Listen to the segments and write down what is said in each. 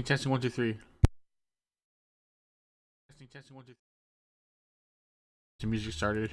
Testing 1 2 3. Testing 1 2 3. The music started.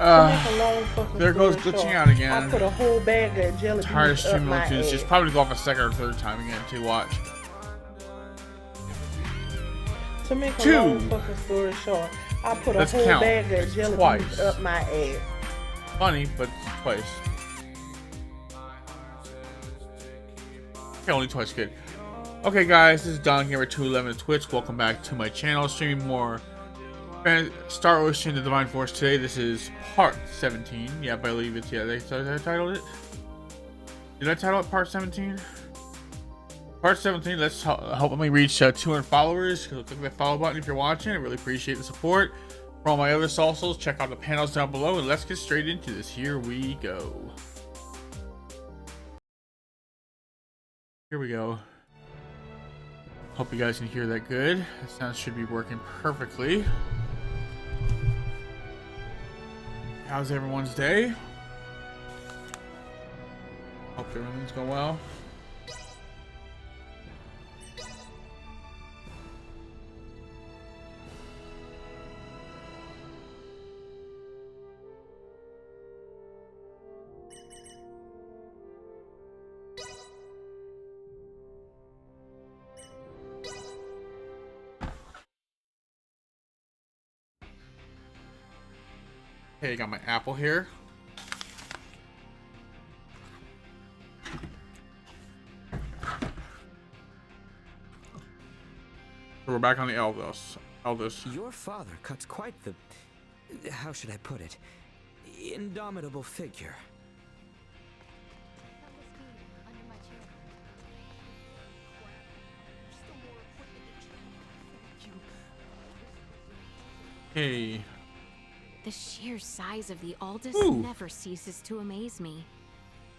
To make a long fucking There goes story glitching short, out again. I put a whole bag of jelly Tired beans up streaming my too. ass. She's probably go off a second or third time again to watch. To make a Two. long fucking story short, I put a Let's whole count. bag of It's jelly twice. beans up my ass. Funny, but twice. Okay, only twice, good. Okay, guys, this is Don Gamer 211 Twitch. Welcome back to my channel, streaming more Star Ocean: The Divine Force today. This is part 17. Yeah, I believe it's they titled it. Did I title it part 17? Part 17. Let's help me reach 200 followers. Click that follow button if you're watching. I really appreciate the support. For all my other salsas, check out the panels down below, and let's get straight into this. Here we go. Here we go. Hope you guys can hear that good. The sound should be working perfectly. How's everyone's day? Hope everything's going well. Okay, I got my apple here. So we're back on the Eldos. Your father cuts quite the... how should I put it? Indomitable figure. Hey. The sheer size of the Aldous Ooh. never ceases to amaze me.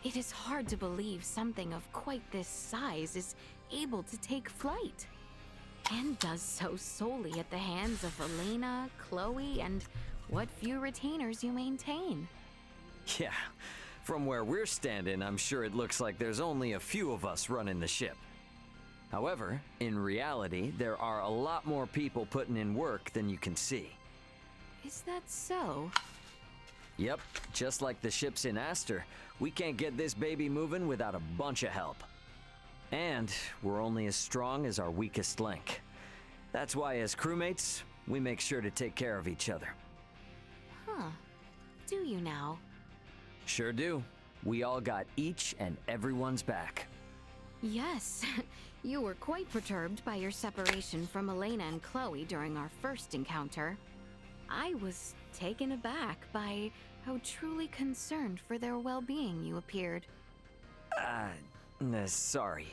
It is hard to believe something of quite this size is able to take flight. And does so solely at the hands of Elena, Chloe, and what few retainers you maintain. Yeah, from where we're standing, I'm sure it looks like there's only a few of us running the ship. However, in reality, there are a lot more people putting in work than you can see. Is that so? Yep, just like the ships in Aster, we can't get this baby moving without a bunch of help. And we're only as strong as our weakest link. That's why as crewmates, we make sure to take care of each other. Huh. Do you now? Sure do. We all got each and everyone's back. Yes. You were quite perturbed by your separation from Elena and Chloe during our first encounter. I was taken aback by how truly concerned for their well-being you appeared. Sorry.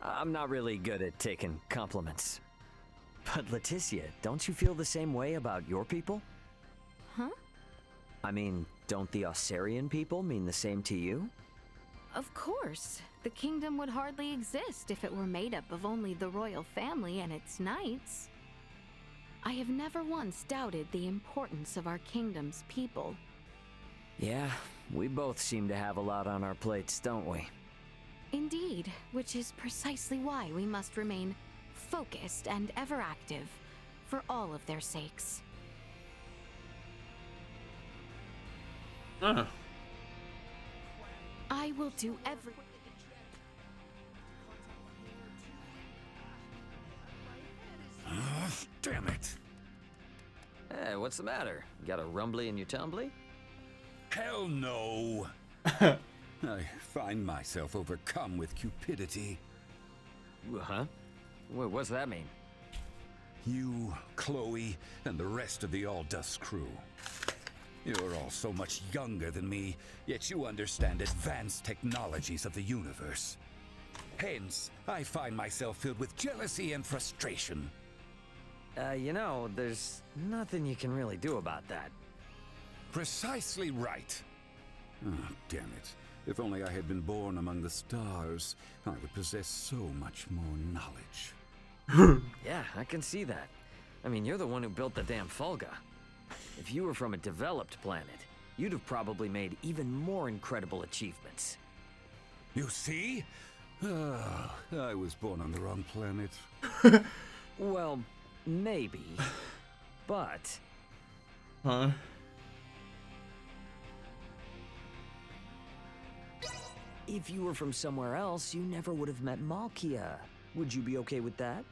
I'm not really good at taking compliments. But Leticia, don't you feel the same way about your people? Huh? I mean, don't the Osarian people mean the same to you? Of course. The kingdom would hardly exist if it were made up of only the royal family and its knights. I have never once doubted the importance of our kingdom's people. Yeah, we both seem to have a lot on our plates, don't we? Indeed, which is precisely why we must remain focused and ever active, for all of their sakes. Huh. I will do every... Damn it! Hey, what's the matter? Got a rumbly in your tumbly? Hell no! I find myself overcome with cupidity. Huh? What's that mean? You, Chloe, and the rest of the All-Dust crew. You're all so much younger than me, yet you understand advanced technologies of the universe. Hence, I find myself filled with jealousy and frustration. There's nothing you can really do about that. Precisely right. Oh, damn it. If only I had been born among the stars, I would possess so much more knowledge. Yeah, I can see that. I mean, you're the one who built the damn Fulga. If you were from a developed planet, you'd have probably made even more incredible achievements. You see? I was born on the wrong planet. Well, maybe. But... Huh? If you were from somewhere else, you never would have met Malkia. Would you be okay with that?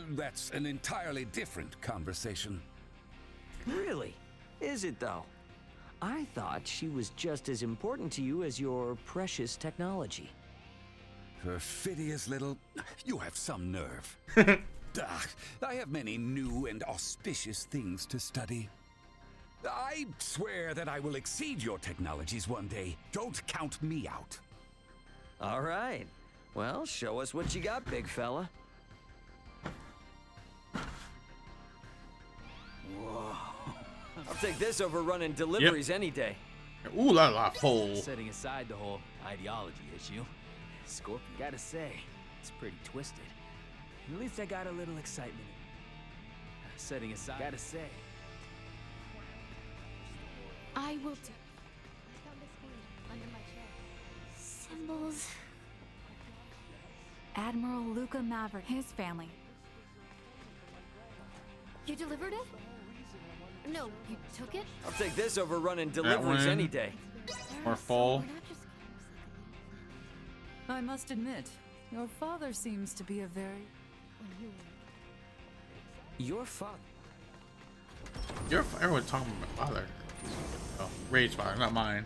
That's an entirely different conversation. Really? Is it though? I thought she was just as important to you as your precious technology. Perfidious little... You have some nerve. I have many new and auspicious things to study. I swear that I will exceed your technologies one day. Don't count me out. All right. Well, show us what you got, big fella. Whoa. I'll take this over running deliveries any day. Ooh la la, full. Setting aside the whole ideology issue, Scorpion, gotta say, it's pretty twisted. At least I got a little excitement. Setting aside, gotta say. I will do. Symbols. Admiral Luca Maverick, his family. You delivered it? No, you took it? I'll take this over running deliveries one. any day. Or full. I must admit, your father seems to be a very... Your father. Everyone's talking about father. Oh, Ray's father, not mine.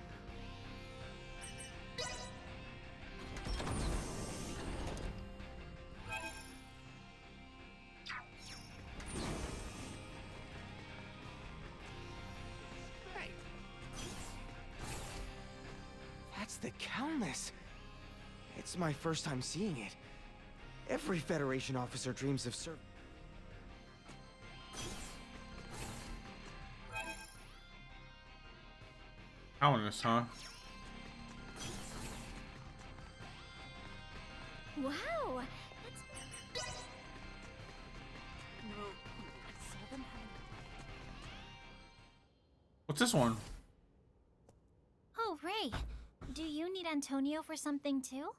That's the Countess. It's my first time seeing it. Every Federation officer dreams of serving. Countess, huh? Wow! What's this one? Oh, Ray. Do you need Antonio for something too?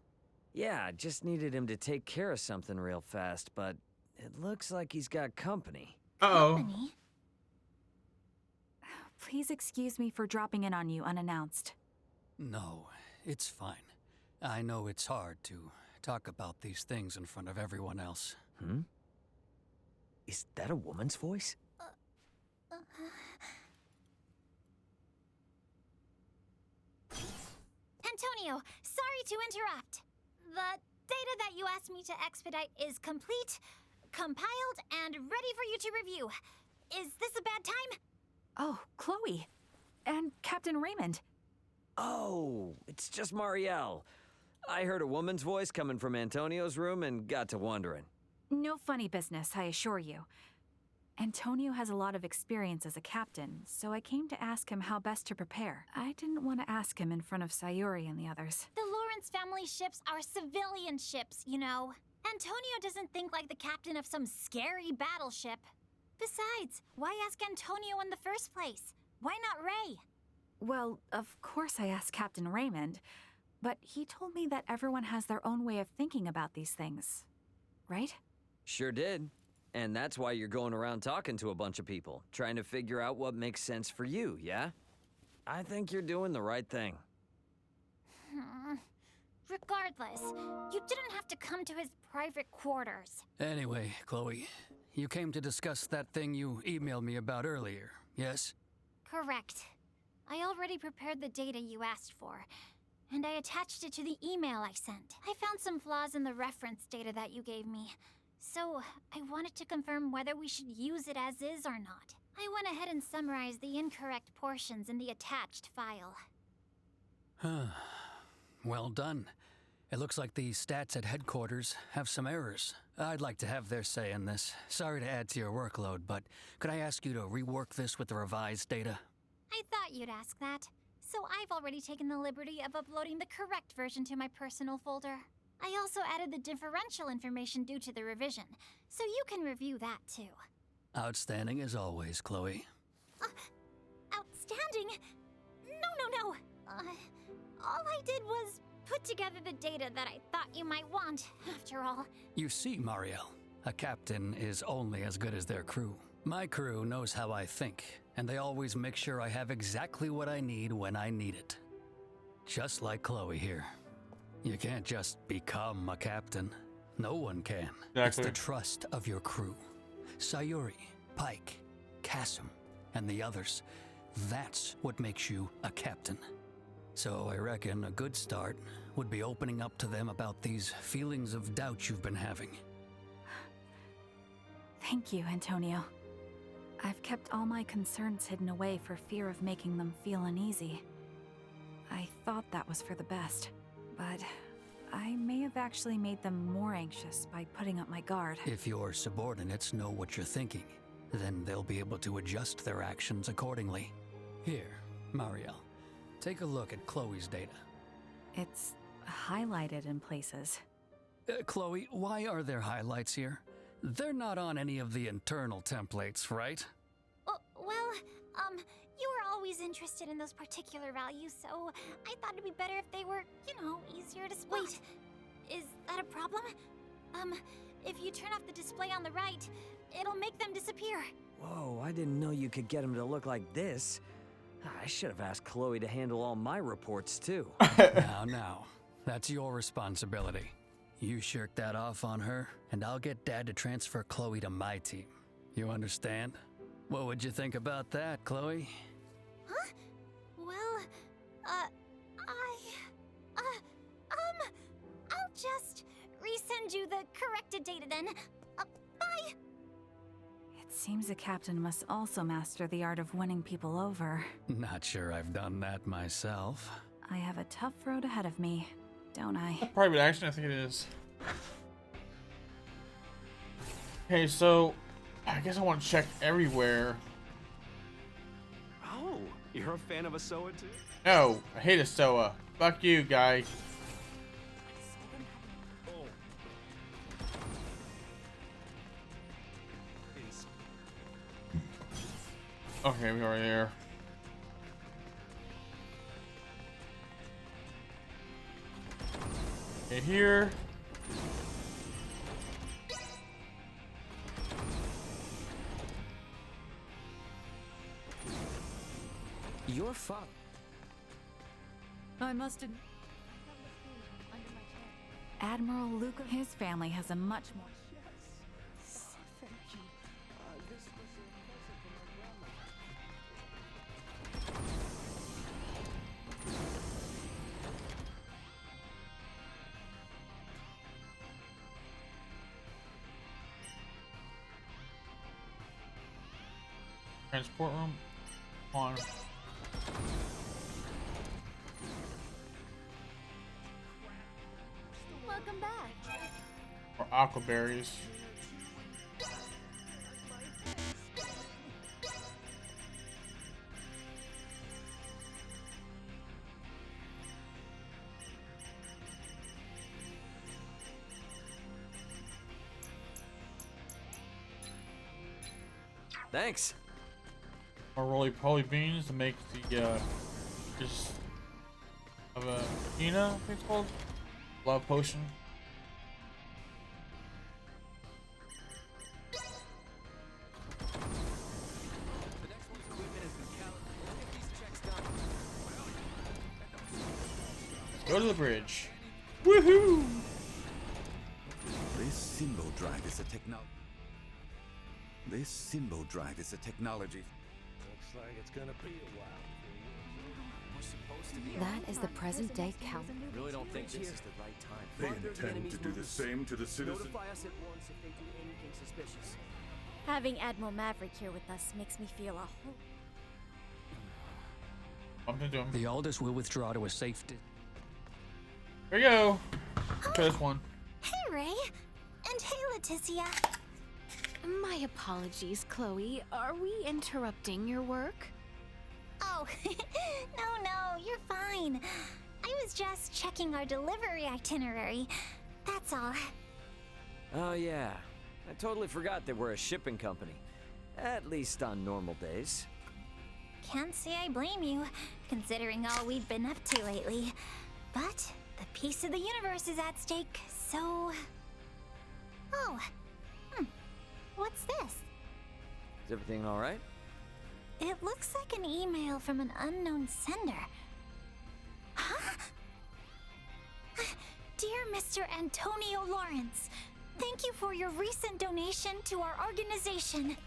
Yeah, just needed him to take care of something real fast, but it looks like he's got company. Uh-oh. Company? Please excuse me for dropping in on you unannounced. No, it's fine. I know it's hard to talk about these things in front of everyone else. Hmm? Is that a woman's voice? Antonio, sorry to interrupt. The data that you asked me to expedite is complete, compiled, and ready for you to review. Is this a bad time? Oh, Chloe. And Captain Raymond. Oh, it's just Marielle. I heard a woman's voice coming from Antonio's room and got to wondering. No funny business, I assure you. Antonio has a lot of experience as a captain, so I came to ask him how best to prepare. I didn't want to ask him in front of Sayuri and the others. The Lawrence family ships are civilian ships, you know. Antonio doesn't think like the captain of some scary battleship. Besides, why ask Antonio in the first place? Why not Ray? Well, of course I asked Captain Raymond, but he told me that everyone has their own way of thinking about these things. Right? Sure did. And that's why you're going around talking to a bunch of people, trying to figure out what makes sense for you, yeah? I think you're doing the right thing. Regardless, you didn't have to come to his private quarters. Anyway, Chloe, you came to discuss that thing you emailed me about earlier, yes? Correct. I already prepared the data you asked for, and I attached it to the email I sent. I found some flaws in the reference data that you gave me, so I wanted to confirm whether we should use it as is or not. I went ahead and summarized the incorrect portions in the attached file. Well done. It looks like the stats at headquarters have some errors. I'd like to have their say in this. Sorry to add to your workload, but could I ask you to rework this with the revised data? I thought you'd ask that, so I've already taken the liberty of uploading the correct version to my personal folder. I also added the differential information due to the revision, so you can review that too. Outstanding as always, Chloe. Outstanding? No. All I did was put together the data that I thought you might want, after all. You see, Marielle, a captain is only as good as their crew. My crew knows how I think, and they always make sure I have exactly what I need when I need it. Just like Chloe here. You can't just become a captain. No one can. It's Exactly. the trust of your crew. Sayuri, Pike, Kassem, and the others. That's what makes you a captain. So I reckon a good start would be opening up to them about these feelings of doubt you've been having. Thank you, Antonio. I've kept all my concerns hidden away for fear of making them feel uneasy. I thought that was for the best, but I may have actually made them more anxious by putting up my guard. If your subordinates know what you're thinking, then they'll be able to adjust their actions accordingly. Here, Mariel, take a look at Chloe's data. It's highlighted in places. Chloe, why are there highlights here? They're not on any of the internal templates, right? Well, you were always interested in those particular values, so I thought it'd be better if they were, easier to spot. Wait, is that a problem? If you turn off the display on the right, it'll make them disappear. Whoa, I didn't know you could get him to look like this. I should have asked Chloe to handle all my reports, too. Now, that's your responsibility. You shirk that off on her, and I'll get Dad to transfer Chloe to my team. You understand? What would you think about that, Chloe? Huh? Well, I'll just resend you the corrected data then. Bye! It seems a captain must also master the art of winning people over. Not sure I've done that myself. I have a tough road ahead of me, don't I? Private action, I think it is. Okay, so I guess I want to check everywhere. Oh, you're a fan of Asoa too? No, I hate Asoa. Fuck you, guy. Okay, we are there. Okay, here. Your father. I must have... Admiral Luca, his family has a much more... Thank you. This was a present from my grandma. Transport room. On. Welcome back. Or aquaberries. Thanks. More roly-poly beans to make the just of a Ina, I think it's called. Love potion. Let's go to the bridge. Woohoo! This symbol drive is a technology. This symbol drive is a technology. Looks like it's gonna be a while. That is the present day count. Really don't think this is the right time. They intend to do the same to the citizens. Notify us at once if they do anything suspicious. Having Admiral Maverick here with us makes me feel a whole... Bump into him. The Aldous will withdraw to a safe distance. Here you go. Try this one. Hey, Ray. And hey, Leticia. My apologies, Chloe. Are we interrupting your work? Oh, no, you're fine. I was just checking our delivery itinerary. That's all. Oh, yeah. I totally forgot that we're a shipping company. At least on normal days. Can't say I blame you, considering all we've been up to lately. But the peace of the universe is at stake, so... Oh. What's this? Is everything all right? It looks like an email from an unknown sender. Huh? Mr. Antonio Lawrence. Thank you for your recent donation to our organization.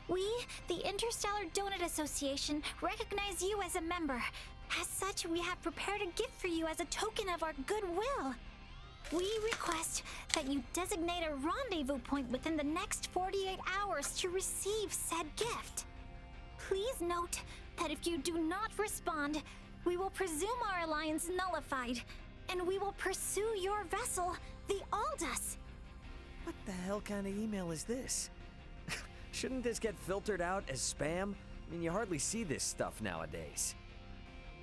We, the Interstellar Donut Association, recognize you as a member. As such, we have prepared a gift for you as a token of our goodwill. We request that you designate a rendezvous point within the next 48 hours to receive said gift. Please note that if you do not respond, we will presume our alliance nullified, and we will pursue your vessel, the Aldous. What the hell kind of email is this? Shouldn't this get filtered out as spam? I mean, you hardly see this stuff nowadays.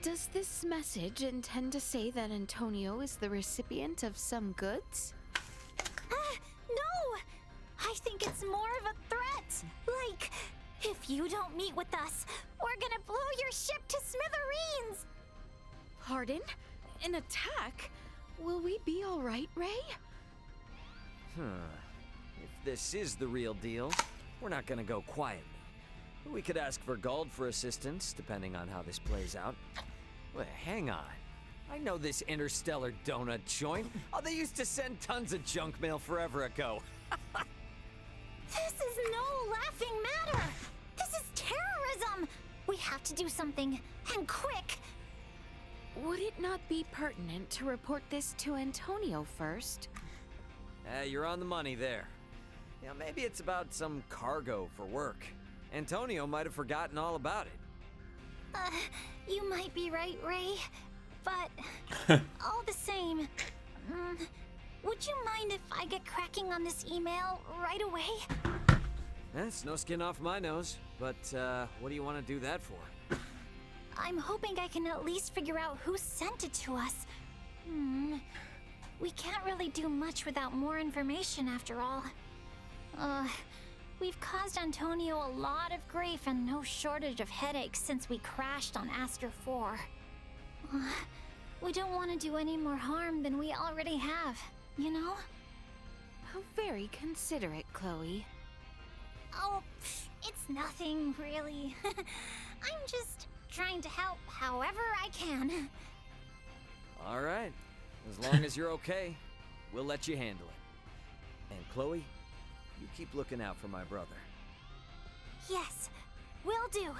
Does this message intend to say that Antonio is the recipient of some goods? No! I think it's more of a threat. Like, if you don't meet with us, we're gonna blow your ship to smithereens! Pardon? An attack? Will we be all right, Ray? If this is the real deal, we're not gonna go quietly. We could ask Vergald for assistance, depending on how this plays out. Wait, hang on. I know this Interstellar Donut joint. Oh, they used to send tons of junk mail forever ago. This is no laughing matter! This is terrorism! We have to do something, and quick! Would it not be pertinent to report this to Antonio first? You're on the money there. Yeah, maybe it's about some cargo for work. Antonio might have forgotten all about it. You might be right, Ray. But, all the same, would you mind if I get cracking on this email right away? That's no skin off my nose, but what do you want to do that for? I'm hoping I can at least figure out who sent it to us. We can't really do much without more information after all. We've caused Antonio a lot of grief and no shortage of headaches since we crashed on Aster 4. We don't want to do any more harm than we already have, you know? How very considerate, Chloe. Oh, it's nothing, really. I'm just trying to help however I can. All right. As long as you're okay, we'll let you handle it. And Chloe, you keep looking out for my brother. Yes, will do.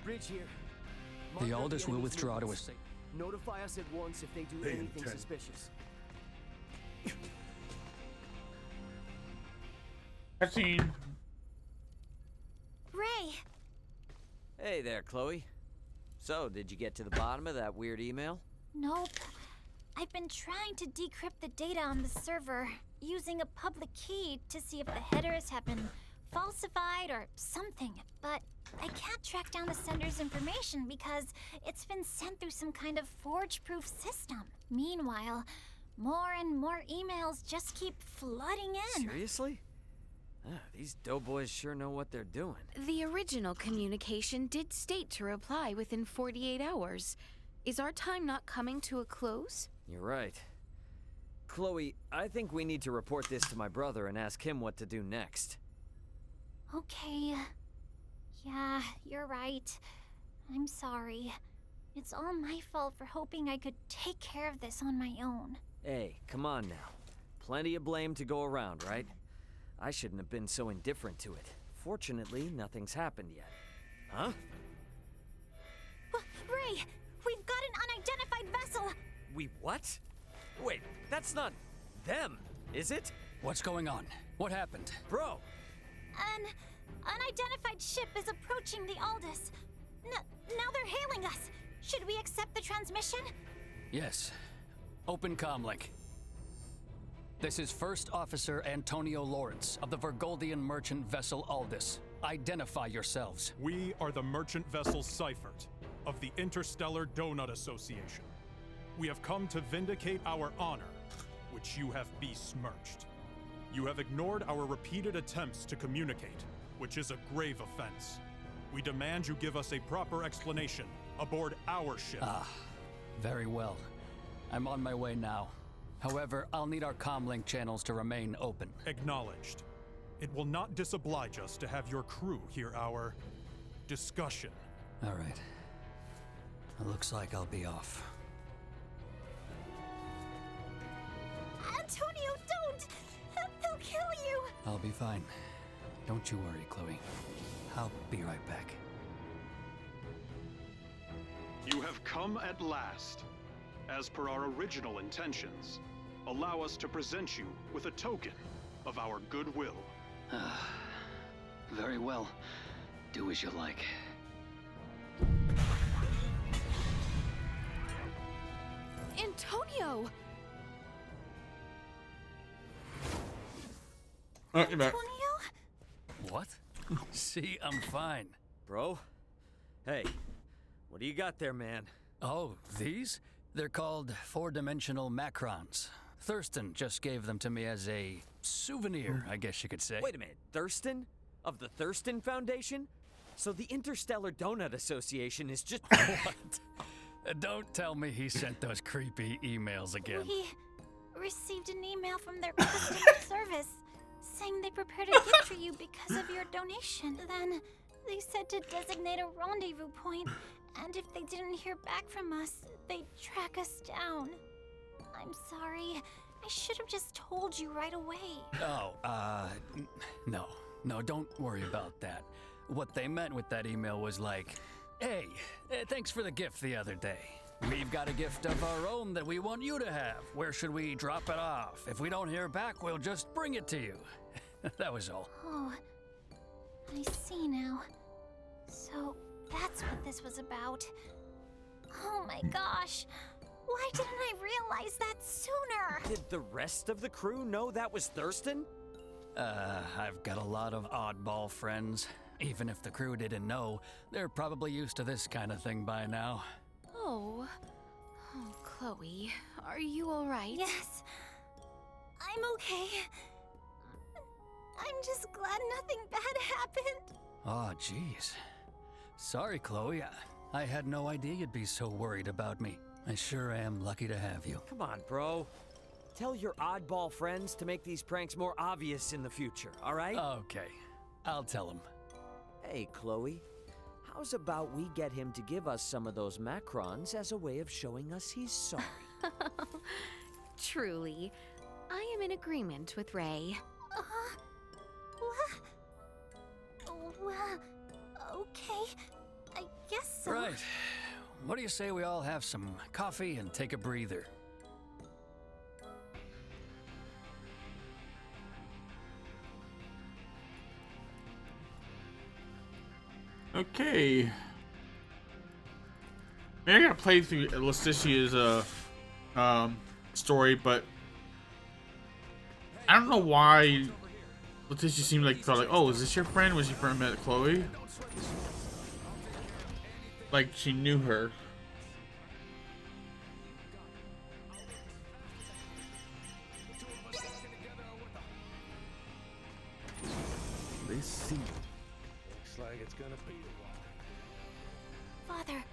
Bridge here. The Aldous will withdraw to us. Notify us at once if they do Pay anything attention. suspicious. Cutscene. Ray! Hey there, Chloe. So, did you get to the bottom of that weird email? Nope. I've been trying to decrypt the data on the server using a public key to see if the headers have been falsified or something, but I can't track down the sender's information because it's been sent through some kind of forge-proof system. Meanwhile, more and more emails just keep flooding in. Seriously? These doughboys sure know what they're doing. The original communication did state to reply within 48 hours. Is our time not coming to a close? You're right. Chloe, I think we need to report this to my brother and ask him what to do next. Okay. Yeah, you're right. I'm sorry. It's all my fault for hoping I could take care of this on my own. Hey, come on now. Plenty of blame to go around, right? I shouldn't have been so indifferent to it. Fortunately, nothing's happened yet. Huh? Ray, we've got an unidentified vessel! We what? Wait, that's not them, is it? What's going on? What happened? Bro! An unidentified ship is approaching the Aldous. Now they're hailing us. Should we accept the transmission? Yes. Open comlink. This is First Officer Antonio Lawrence of the Vergoldian merchant vessel Aldous. Identify yourselves. We are the merchant vessel Seifert of the Interstellar Donut Association. We have come to vindicate our honor, which you have besmirched. You have ignored our repeated attempts to communicate, which is a grave offense. We demand you give us a proper explanation aboard our ship. Very well. I'm on my way now. However, I'll need our comlink channels to remain open. Acknowledged. It will not disoblige us to have your crew hear our discussion. All right. It looks like I'll be off. Antonio, don't! They'll kill you! I'll be fine. Don't you worry, Chloe. I'll be right back. You have come at last. As per our original intentions, allow us to present you with a token of our goodwill. Very well. Do as you like. Antonio! Oh, you're back. What? See, I'm fine. Bro? Hey, what do you got there, man? Oh, these? They're called four-dimensional macrons. Thurston just gave them to me as a souvenir, I guess you could say. Wait a minute, Thurston? Of the Thurston Foundation? So the Interstellar Donut Association is just... What? Don't tell me he sent those creepy emails again. We received an email from their customer service saying they prepared a gift for you because of your donation. Then they said to designate a rendezvous point, and if they didn't hear back from us, they'd track us down. I'm sorry. I should have just told you right away. Oh, no, don't worry about that. What they meant with that email was like, hey, thanks for the gift the other day. We've got a gift of our own that we want you to have. Where should we drop it off? If we don't hear back, we'll just bring it to you. That was all. Oh, I see now. So that's what this was about. Oh my gosh. Why didn't I realize that sooner? Did the rest of the crew know that was Thurston? I've got a lot of oddball friends. Even if the crew didn't know, they're probably used to this kind of thing by now. Oh, Chloe, are you all right? Yes, I'm okay. I'm just glad nothing bad happened. Oh, jeez. Sorry, Chloe. I had no idea you'd be so worried about me. I sure am lucky to have you. Come on, bro. Tell your oddball friends to make these pranks more obvious in the future, all right? Okay, I'll tell them. Hey, Chloe. How's about we get him to give us some of those macrons as a way of showing us he's sorry? Truly, I am in agreement with Ray. Well, okay. I guess so. Right. What do you say we all have some coffee and take a breather? Okay. Maybe I gotta play through Letitia's story, but I don't know why Letitia seemed like thought like, oh, is this your friend? Was your friend met Chloe? Like she knew her. This scene looks like it's gonna be a while. Father,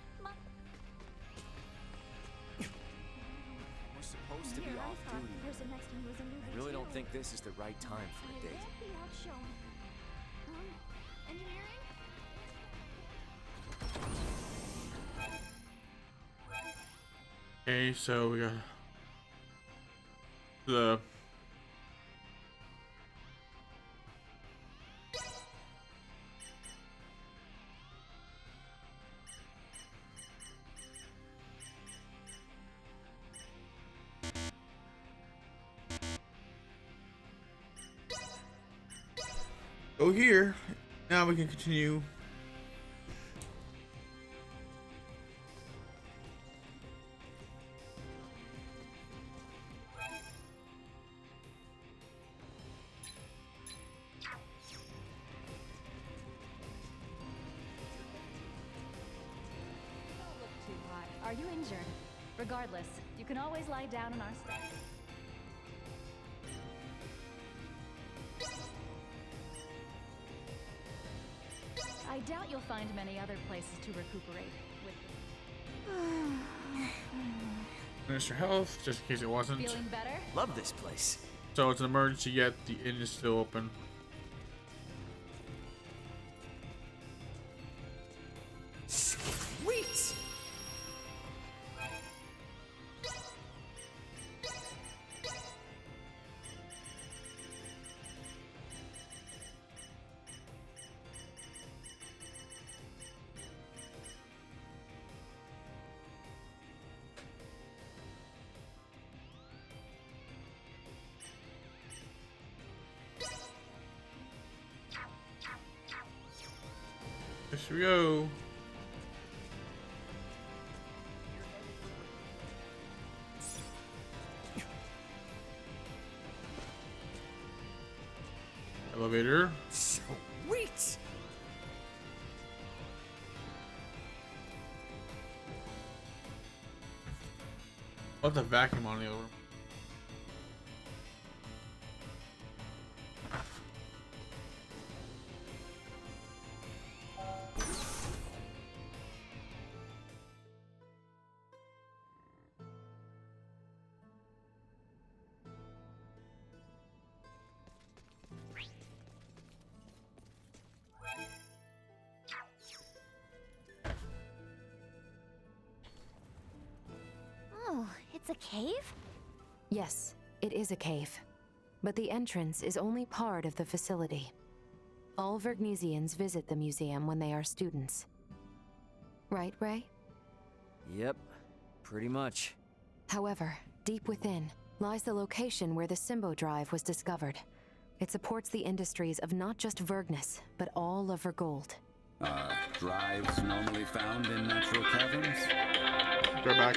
We're supposed to be off duty. I really don't think this is the right time for a date. Okay, so we got the go here. Now we can continue. Are you injured? Regardless, you can always lie down in our stuff. I doubt you'll find many other places to recuperate with. Minister Health, just in case it wasn't. Feeling better? Love this place. So it's an emergency, yet the inn is still open. Here we go. Elevator. Sweet! What's the vacuum on the over? Oh, it's a cave? Yes, it is a cave. But the entrance is only part of the facility. All Vergnesians visit the museum when they are students. Right, Ray? Yep, pretty much. However, deep within lies the location where the Symbo Drive was discovered. It supports the industries of not just Vergnes, but all of Vergold. Are drives normally found in natural caverns? Go back.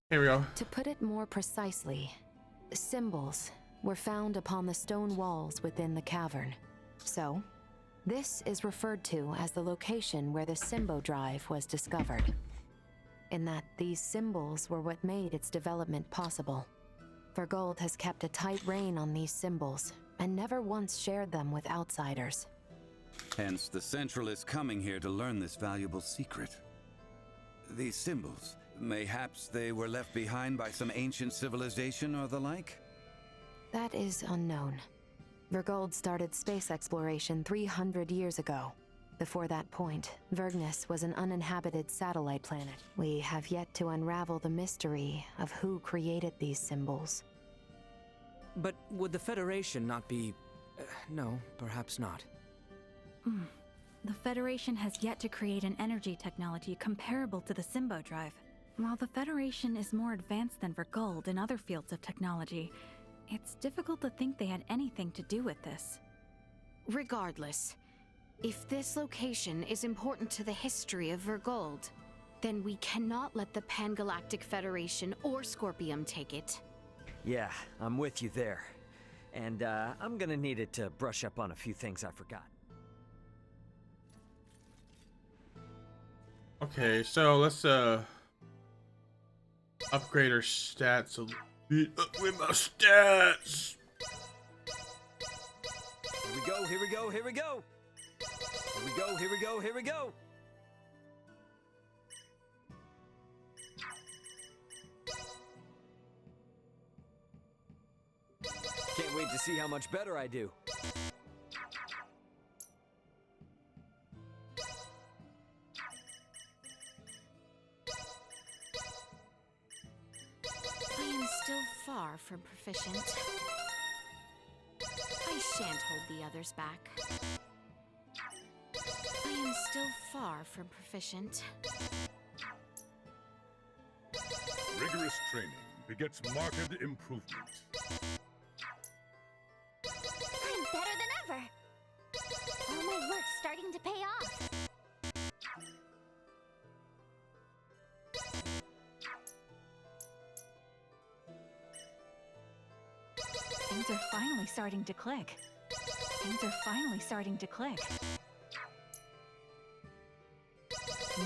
Here we go. To put it more precisely, symbols were found upon the stone walls within the cavern. So, this is referred to as the location where the Symbo Drive was discovered. In that these symbols were what made its development possible. Vergold has kept a tight rein on these symbols and never once shared them with outsiders. Hence, the Central is coming here to learn this valuable secret. These symbols, mayhaps they were left behind by some ancient civilization or the like? That is unknown. Vergold started space exploration 300 years ago. Before that point, Vergnes was an uninhabited satellite planet. We have yet to unravel the mystery of who created these symbols. But would the Federation not be... no, perhaps not. The Federation has yet to create an energy technology comparable to the Symbo Drive. While the Federation is more advanced than Vergold in other fields of technology, it's difficult to think they had anything to do with this. Regardless, if this location is important to the history of Vergold, then we cannot let the Pangalactic Federation or Scorpium take it. Yeah, I'm with you there. And I'm gonna need it to brush up on a few things I forgot. Okay, so let's upgrade our stats a bit. With my stats. Here we go, here we go, here we go! Here we go, here we go, here we go! Can't wait to see how much better I do. I am still far from proficient. I shan't hold the others back. I am still far from proficient. Rigorous training begets marked improvement. I'm better than ever! All my work's starting to pay off. Things are finally starting to click. Things are finally starting to click.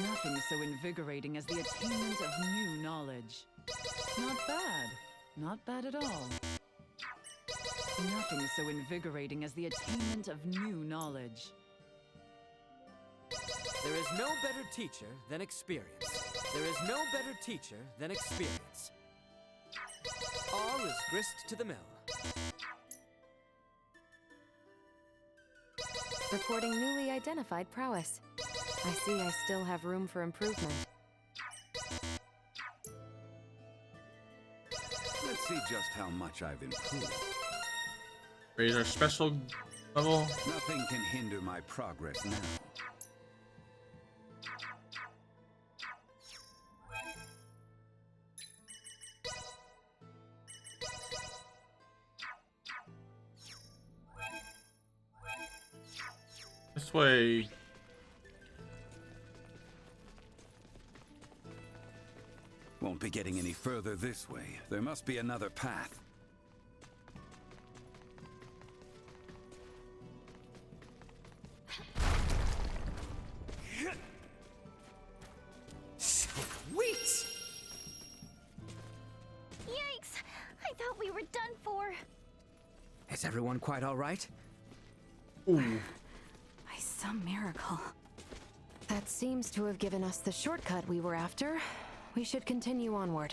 Nothing so invigorating as the attainment of new knowledge. Not bad. Not bad at all. Nothing so invigorating as the attainment of new knowledge. There is no better teacher than experience. There is no better teacher than experience. All is grist to the mill. reporting newly identified prowess. I see I still have room for improvement. Let's see just how much I've improved. Raise our special level. Nothing can hinder my progress now. This way. Won't be getting any further this way. There must be another path. Sweet! Yikes! I thought we were done for. Is everyone quite all right? Ooh. By some miracle. That seems to have given us the shortcut we were after. We should continue onward.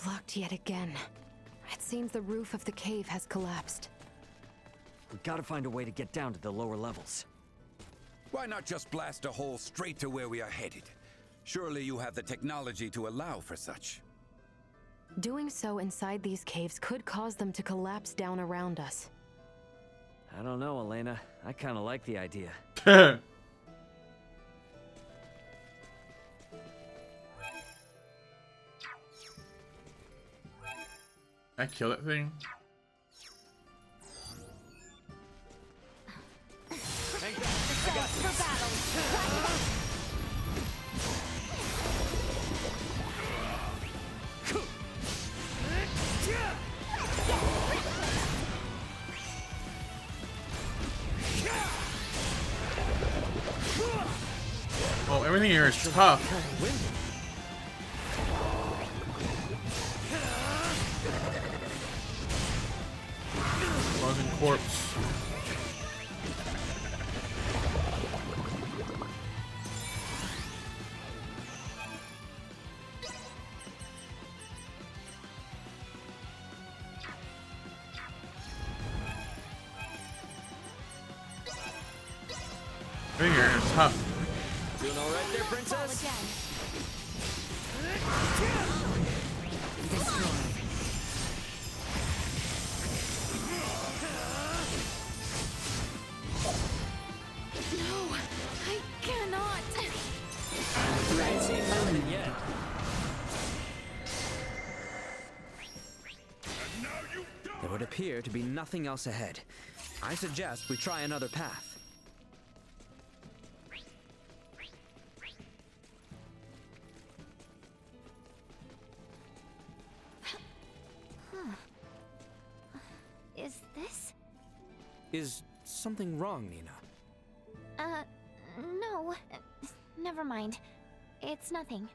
Blocked yet again. It seems the roof of the cave has collapsed. We gotta find a way to get down to the lower levels. Why not just blast a hole straight to where we are headed? Surely you have the technology to allow for such. Doing so inside these caves could cause them to collapse down around us. I don't know, Elena. I kinda like the idea. I kill that thing. Oh, everything here is tough. Frozen corpse. Everything here is tough. Doing all right there, princess? No, I cannot. I ain't seen nothing yet. There would appear to be nothing else ahead. I suggest we try another path. Is this? Is something wrong, Nina? No. Never mind. It's nothing.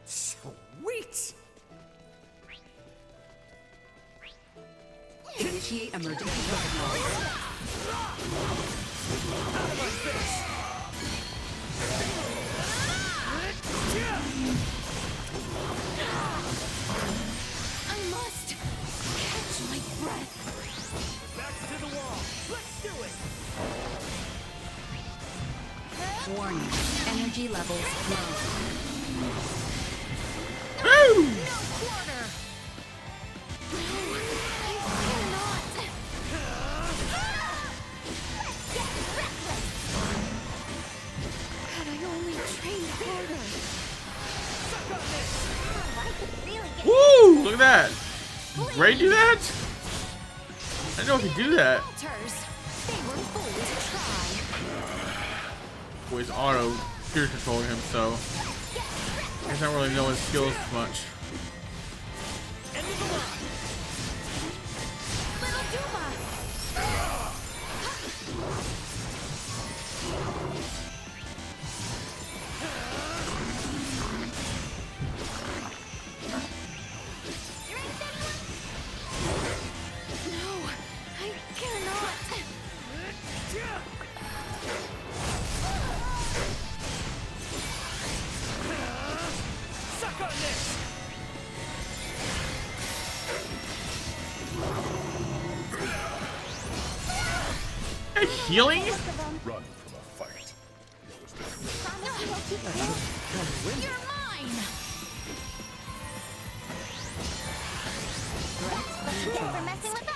Sweet! Initiate emergency protocol. I must catch my breath. Back to the wall. Let's do it! Warning. Energy levels low. No quarter. No, I cannot. Had I only trained harder. Woo! Look at that. Did Ray do that? I didn't know he could do that. They were fools to try. Boy's auto peer controlling him, so I guess I don't really know his skills much. Little Duma. No, I cannot. Healing? Run from a fight. You're mine! Thank you for messing with us!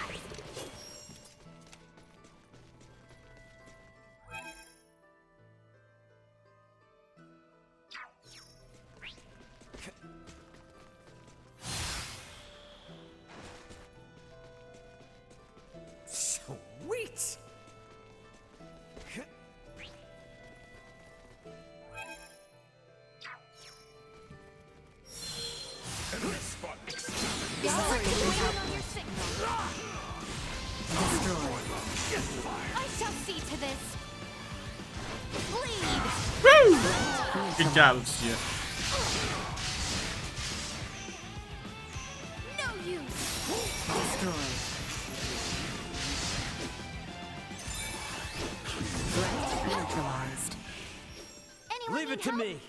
Sweet! Enemy spot. I shall see to this. Bleed! Woo! Good job, Lucia. No use! Destroyed. Threat neutralized. Leave it to me.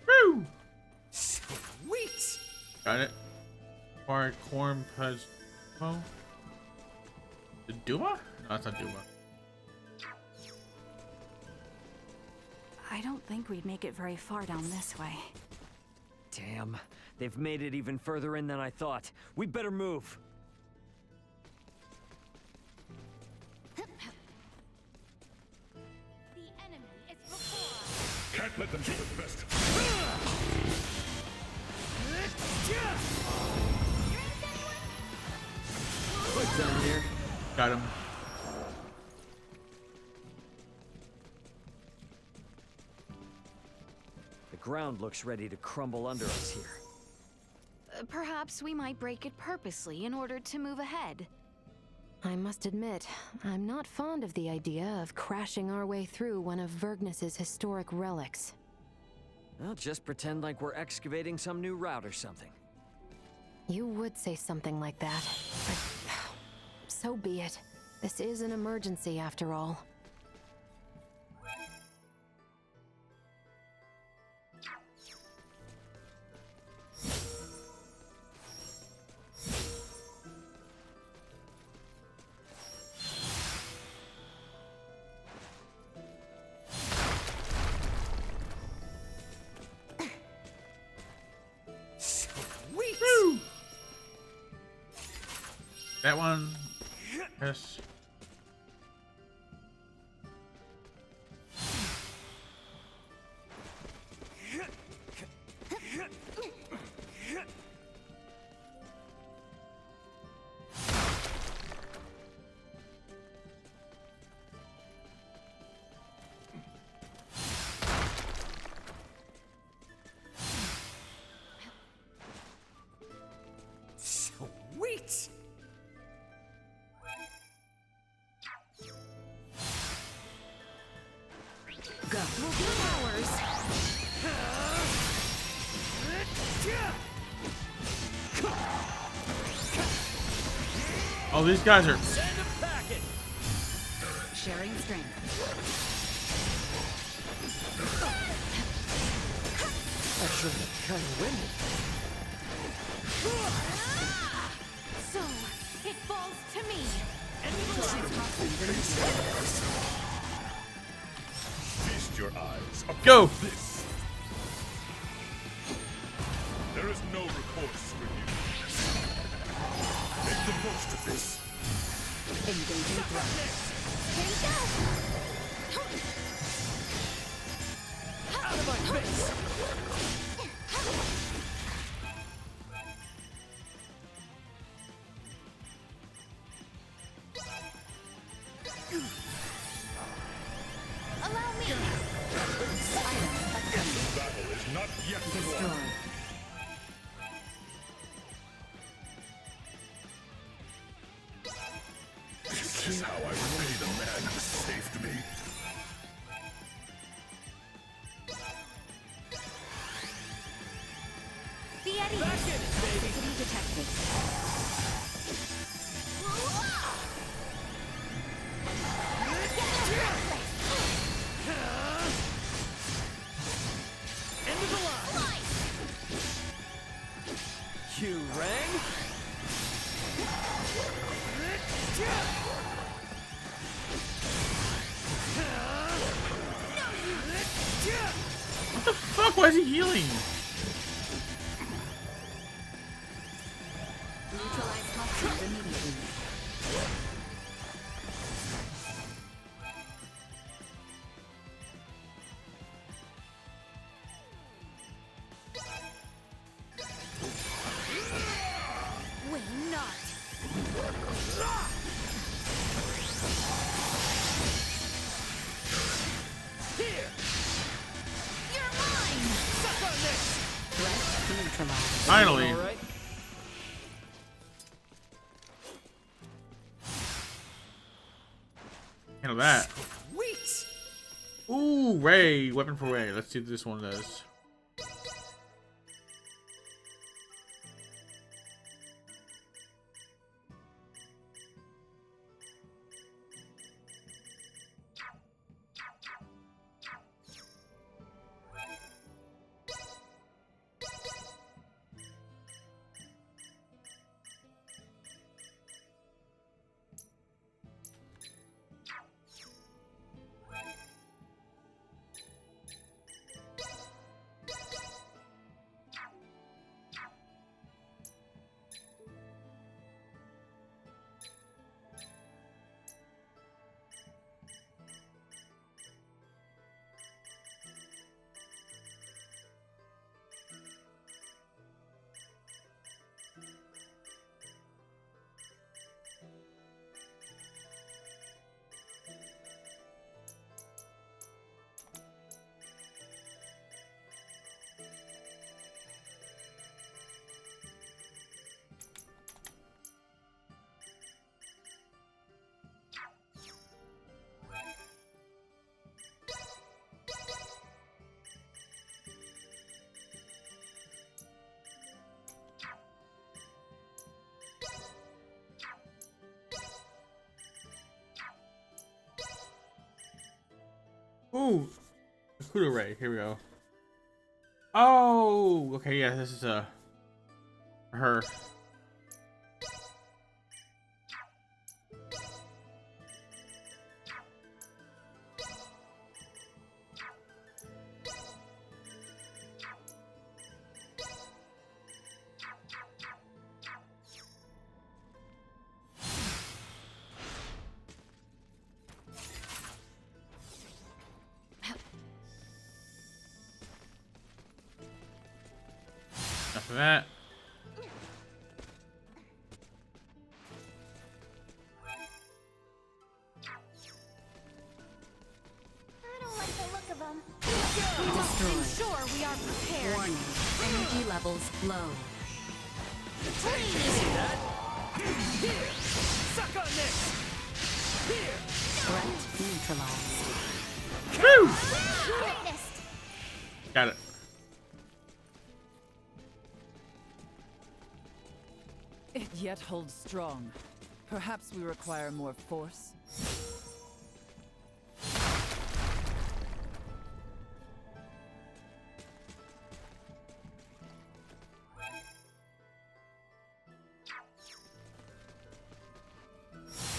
Woo! Sweet! Got it. Or corn pus. Oh. The Duma? No, that's not Duma. I don't think we'd make it very far down this way. Damn, they've made it even further in than I thought. We better move. The enemy is before us. Can't let them do it best. What's down here? Got him. The ground looks ready to crumble under us here. Perhaps we might break it purposely in order to move ahead. I must admit, I'm not fond of the idea of crashing our way through one of Vergnus's historic relics. Well, just pretend like we're excavating some new route or something. You would say something like that, but so be it. This is an emergency after all. Sweet! Woo! That one. Yes. Sweet! Go. Will be ours. Oh, these guys are. Send a packet! Sharing strength. Actually, kind of windy. So, it falls to me. Feast your eyes upon Go! this. There is no recourse for you. Make the most of this. Engaging threat. Here you go! Out of my face! Allow me! The battle is not yet won. This is how I repay the man who saved me. The Eddie! Toxicity detected. End of the line! You rang? Why is he healing? Neutralize toxins immediately. Will not. Here! You're mine! Suck on this! Threat neutralized. Finally. All right. Handle that. Sweet. Ooh, Ray. Weapon for Ray. Let's see what this one does. Ooh, Kudo Ray. Here we go. Oh, okay. Yeah, this is her. Enough of that. I don't like the look of them. We must Destroyed. ensure we are prepared. Warning. Energy levels low. Here! Suck on this! Here! Threat neutralized. Woo! Greatest! Got it. It yet holds strong. Perhaps we require more force.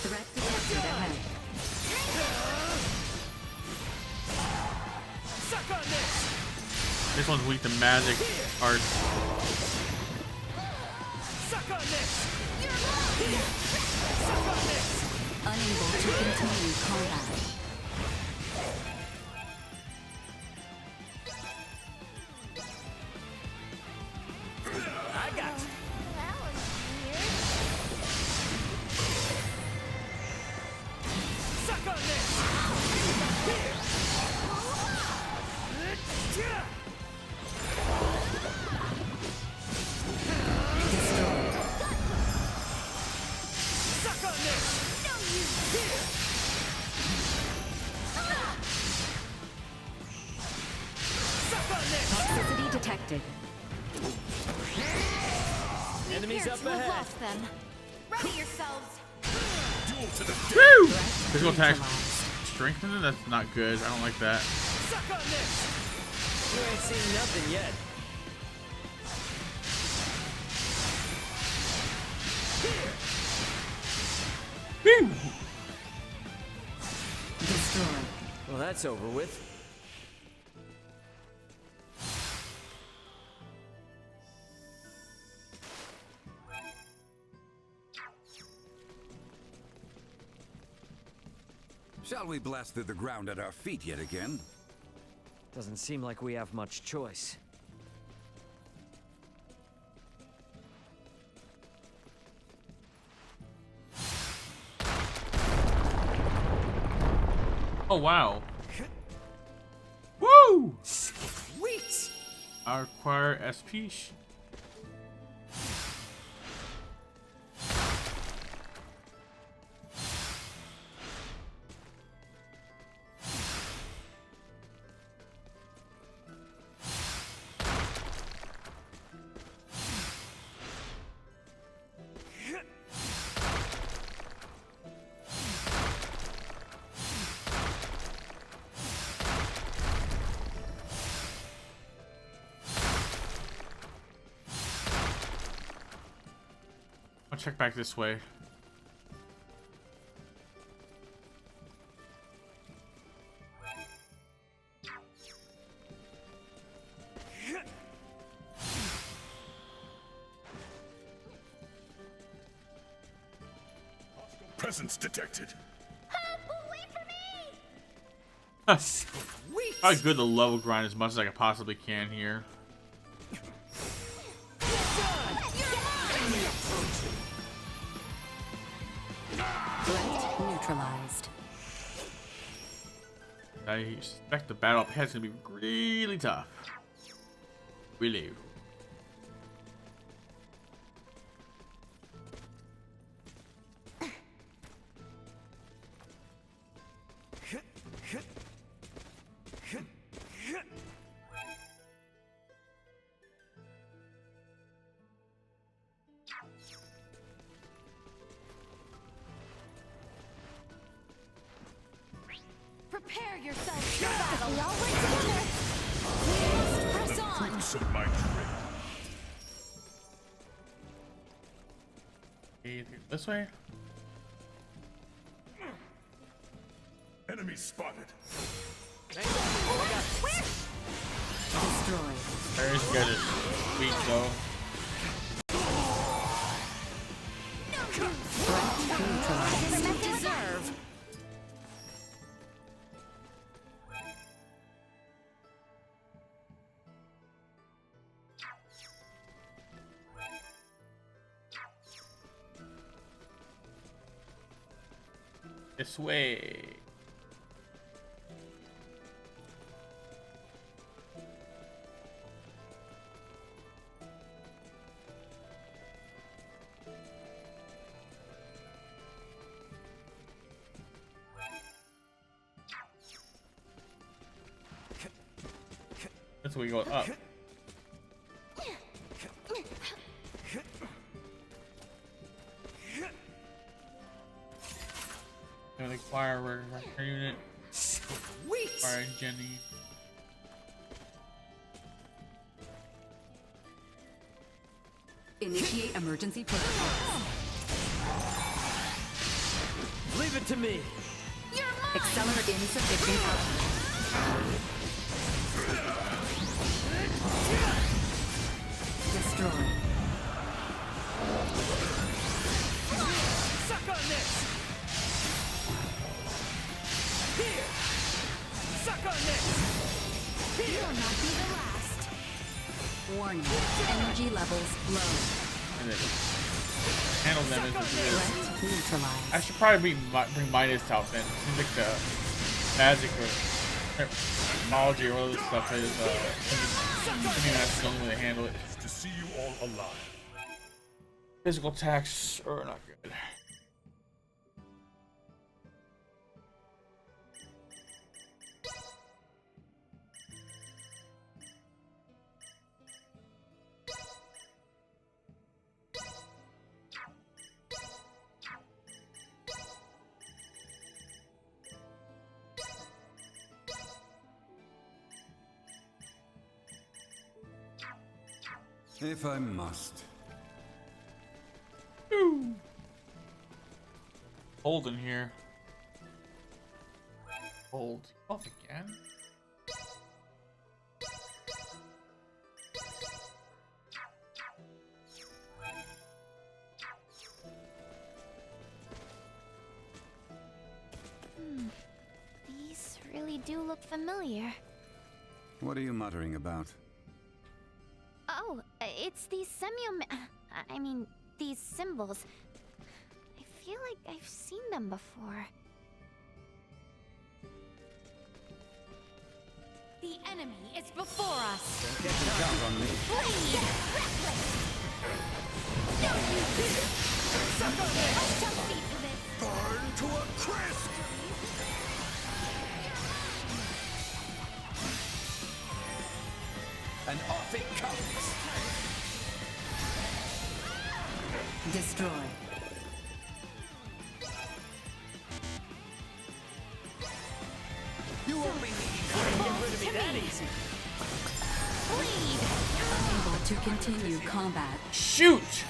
Threat detected ahead. Suck on this! This one's weak to magic art. Suck on this! Here! Suck on this! Unable to continue combat. I got you. That was weird. Suck on this! Here! Suck on this! No, you! Here! Suck on this! Toxicity detected. Enemies up ahead. Lost them. Ready yourselves. Woo! Physical attack strengthening? That's not good. I don't like that. Suck on this! You ain't seen nothing yet. Woo! Destroyed. Well, that's over with. Shall we blast through the ground at our feet yet again? Doesn't seem like we have much choice. Oh wow. Woo! Sweet! I require SP. I'll check back this way. Presence detected. Probably good to level grind as much as I can possibly can here. Threat neutralized. I expect the battle up ahead is gonna be really tough. Really. Prepare yourself for battle. We all work together. We must press on. Fruits of my trade. This way? Enemy spotted. Destroyed. There's good as weak though. Threat neutralized. Deserve. This way. That's where we go up. Gonna acquire a unit. Sweet! Acquire Jenny. Initiate emergency protocol. Leave it to me. Accelerate insufficient output. Destroy. Suck on this! Here! Suck on this! Here! You'll not be the last. Warning. Energy levels low. And then handle them as Threat neutralized. I should probably bring Midas out then. Seems like the magic or technology or all this stuff is I mean that's the only way to handle it. To see you all alive. Physical attacks are not good. If I must. Hold in here. Hold. Off again. really do look familiar. What are you muttering about? Oh, it's these these symbols. I feel like I've seen them before. The enemy is before us. Count on me. Blade! No, I shall see to this. Burn to a crisp! And off it comes. Destroy. You only need to get rid of me that easy. Unable to continue combat. Shoot!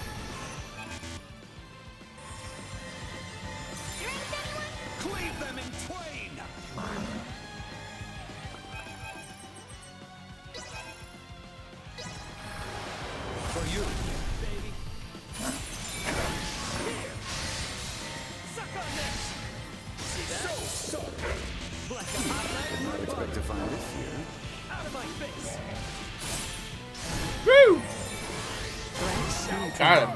Cleave them in twain. For you, baby. Here. Suck on this. See that? So. Black not expect to find this here. Out of my face. Woo! Got him.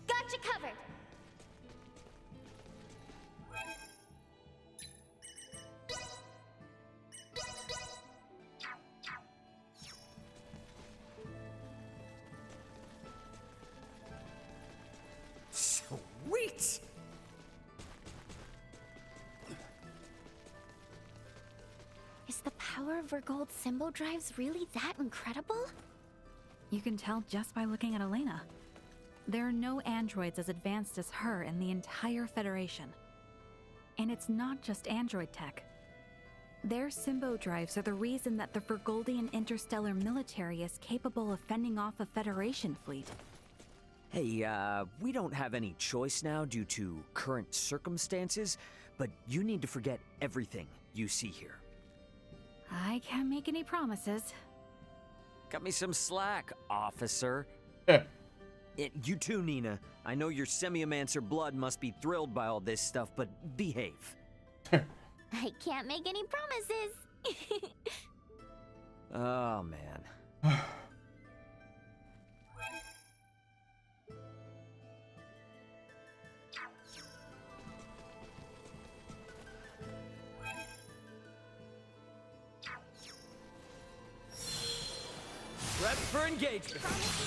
Gotcha covered. Sweet! Is the power of Vergold's symbol drives really that incredible? You can tell just by looking at Elena. There are no androids as advanced as her in the entire Federation. And it's not just android tech. Their Symbo drives are the reason that the Vergoldian interstellar military is capable of fending off a Federation fleet. Hey, we don't have any choice now due to current circumstances, but you need to forget everything you see here. I can't make any promises. Cut me some slack, officer. You too, Nina. I know your Semiomancer blood must be thrilled by all this stuff, but behave. I can't make any promises. Oh, man. Prep for engagement.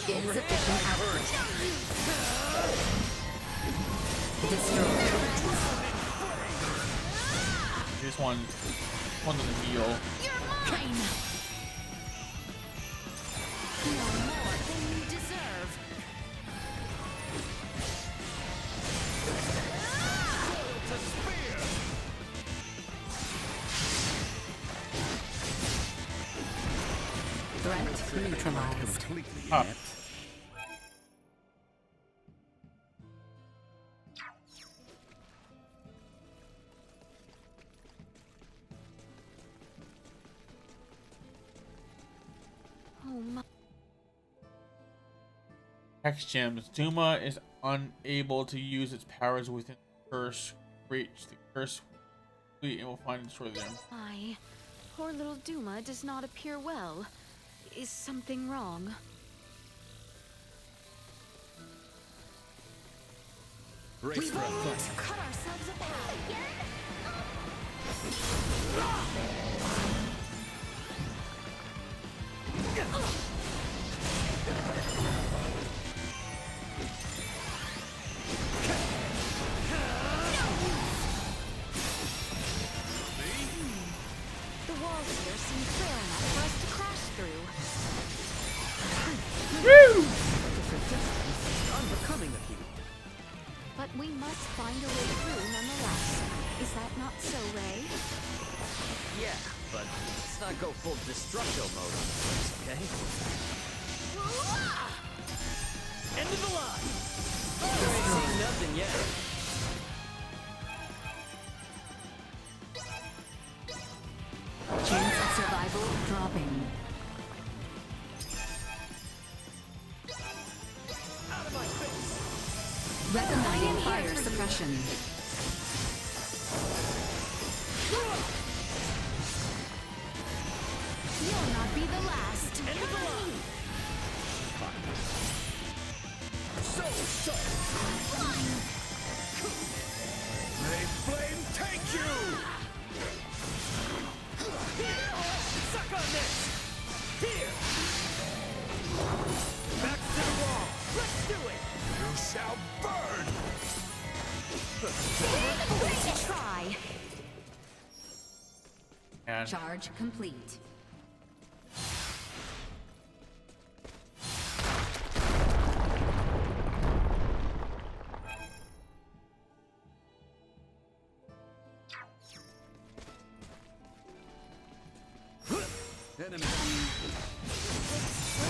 Insufficient output. Destroy. Just one of the meal. You're mine! No more than you deserve. Threat neutralized. Completely Up. inept. Oh my. Hex gems. Duma is unable to use its powers within the curse. Reach the curse fleet and will find and destroy them. My poor little Duma does not appear well. Is something wrong? Brace for a fight. Cut ourselves apart again? The walls here seem fair enough for us to crash through. Woo! Unbecoming of you. But we must find a way through nonetheless. Is that not so, Ray? Yeah, but let's not go full Destructo mode on this, okay? End of the line! You ain't seen nothing yet. Chance of survival dropping. Out of my face! Recommending fire suppression. You'll not be the last. End of the line. So sharp! May flame take you! Here! Suck on this! Here! Back to the wall! Let's do it! You shall burn! Great try. And Charge complete. Enemy. Were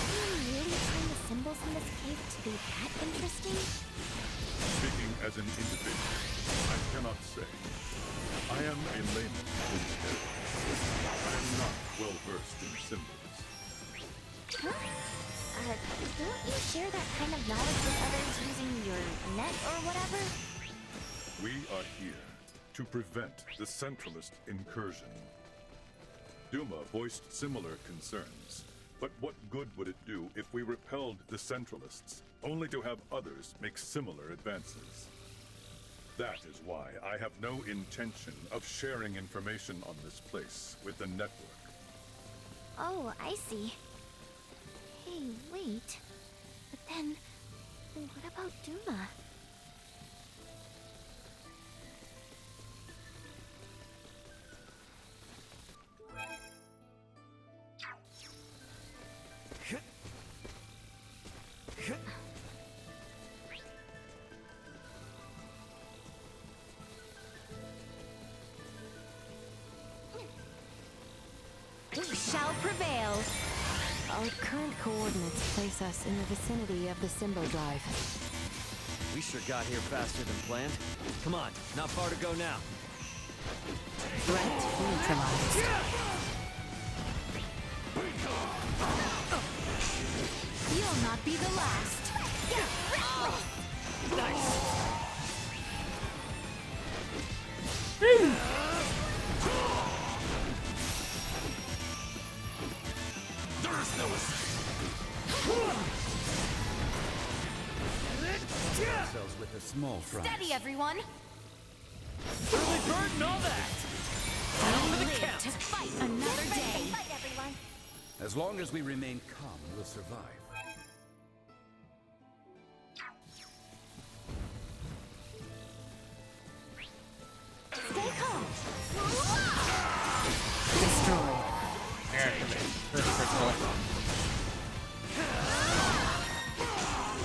you really find the symbols in this cave to be that interesting? Speaking as an individual, I cannot say. I am a layman instead. I am not well versed in symbols. Huh? Don't you share that kind of knowledge with others using your net or whatever? We are here to prevent the Centralist incursion. Duma voiced similar concerns, but what good would it do if we repelled the Centralists, only to have others make similar advances? That is why I have no intention of sharing information on this place with the network. Oh, I see. Hey, wait. But then, what about Duma? We shall prevail. Our current coordinates place us in the vicinity of the Symbo Drive. We sure got here faster than planned. Come on, not far to go now. Threat neutralized. You'll not be the last. Nice. There's no escape. Ourselves with a small fry. Steady, everyone. Early bird and all that. Down for the Live count. to fight another day. Fight, everyone. As long as we remain calm, we'll survive. Stay calm. Destroyed.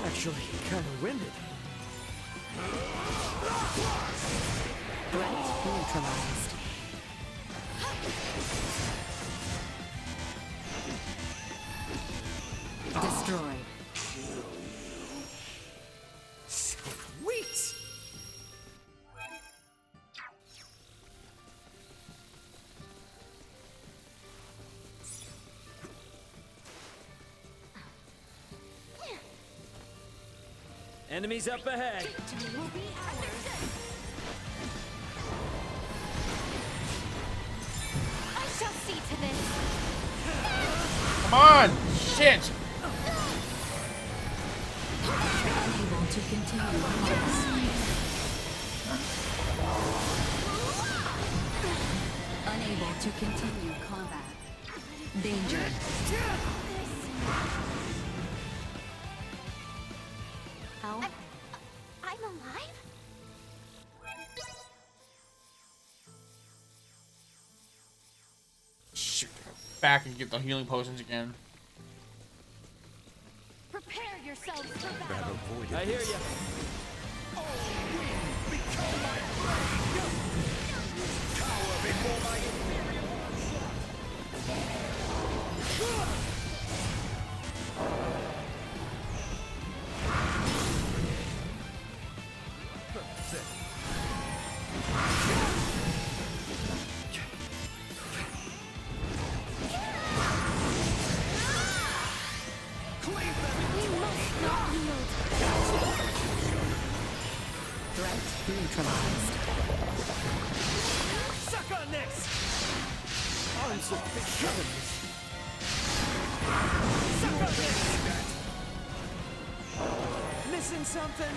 Actually, kind of winded. Threat neutralized. Destroyed. Sweet. Enemies up ahead. Victory will be ours. I shall see to this. come on, shit. Unable to continue combat. Unable to continue combat. Danger. Oh, I'm alive? Shoot, back and get the healing potions again. Prepare yourselves for That battle. avoided I hear this. ya. Become my prey! Cower before my imperial onslaught! We must not yield. neutralized. Suck on this! Arms of big heavens. Suck on this! Missing something?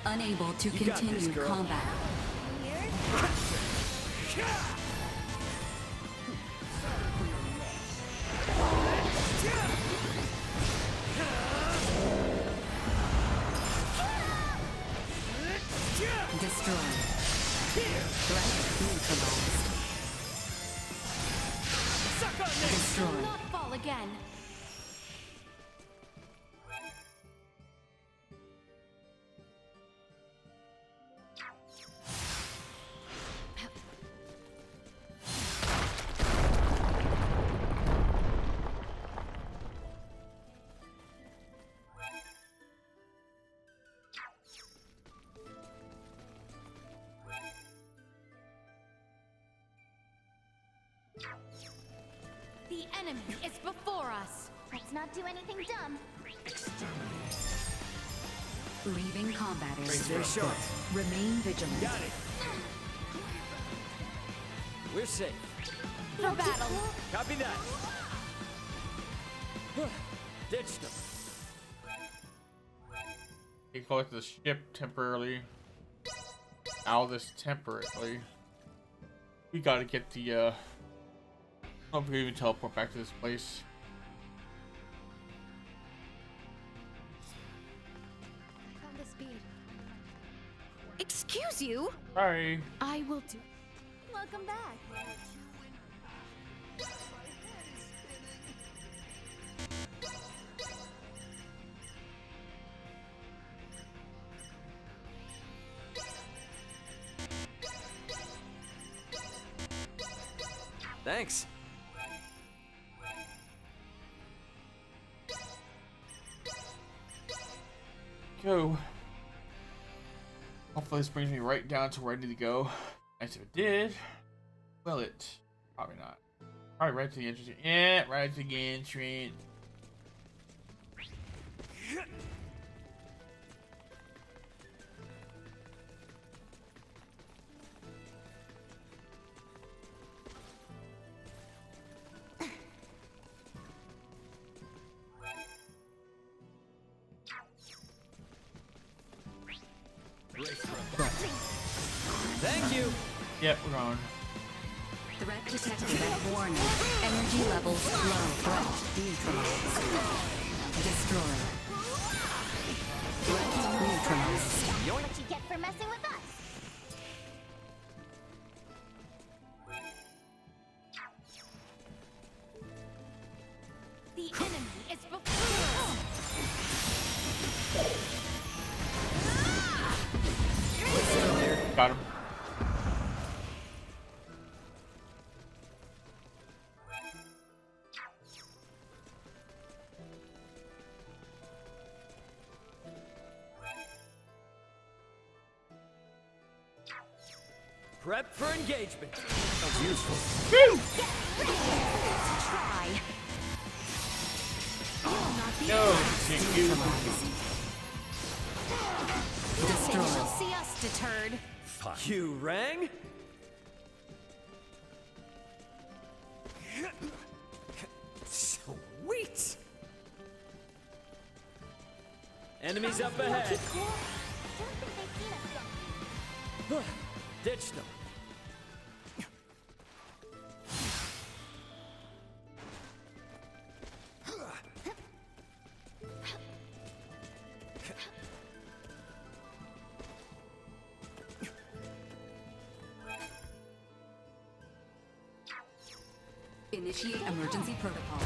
Unable to You got this, continue girl. combat. Destroyed. Threat neutralized. Suck on this! Destroyed. Not fall again. The enemy is before us. Let's not do anything dumb. Leaving combat area. Stay sharp. Remain vigilant. Got it. We're safe. For battle. Copy that. Ditched them. You collect the ship temporarily. Out of this temporarily. We gotta get the I don't know if we can even teleport back to this place. Found the speed. Excuse you? Sorry. I will do. Welcome back. Thanks. Go. Hopefully this brings me right down to where I need to go. Nice if it did. Will it? Probably not. Probably right to the entrance. Yeah, right to the entrance. Thank you. Yep, we're on. Threat detected at warning. Energy levels low. Threat neutralized. Destroyed. Threat neutralized. What you get for messing with us? The enemy is before us. Got him. Prep for engagement. Sounds useful. Try. No, thank you. They shall see us deterred. You rang? Sweet! Enemies up ahead. Don't think they've seen us yet. Ditched them. Initiate emergency protocol.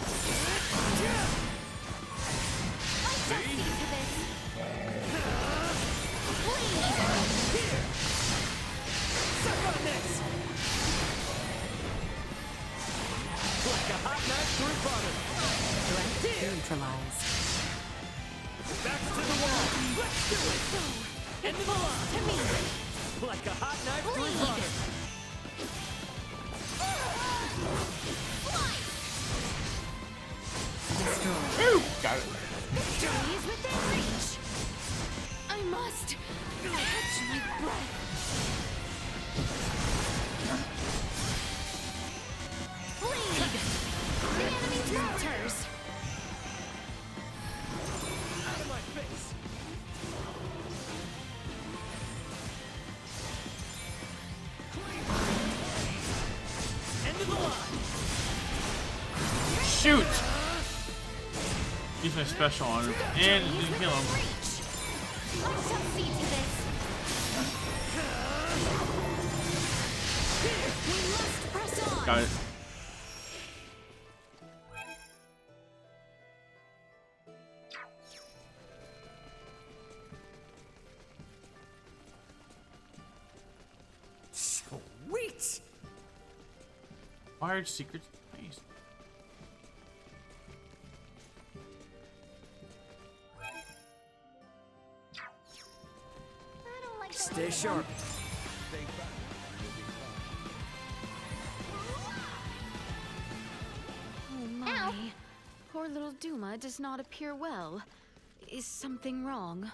Suck on this! Like a hot knife through butter. Threat neutralized. Back to the wall. Let's do it. End of the line. To me. Like a hot knife through butter. Destroyed. Woo! Got it. Victory is within reach! I must catch my breath. Bleed! The enemy's routers! Out of my face! End of the line! Shoot! Use my special on him and didn't kill him. I shall see to this. We must press on. Got it. Sweet! Wired secrets. Nice. Stay sharp. Oh my. Poor little Duma does not appear well. Is something wrong?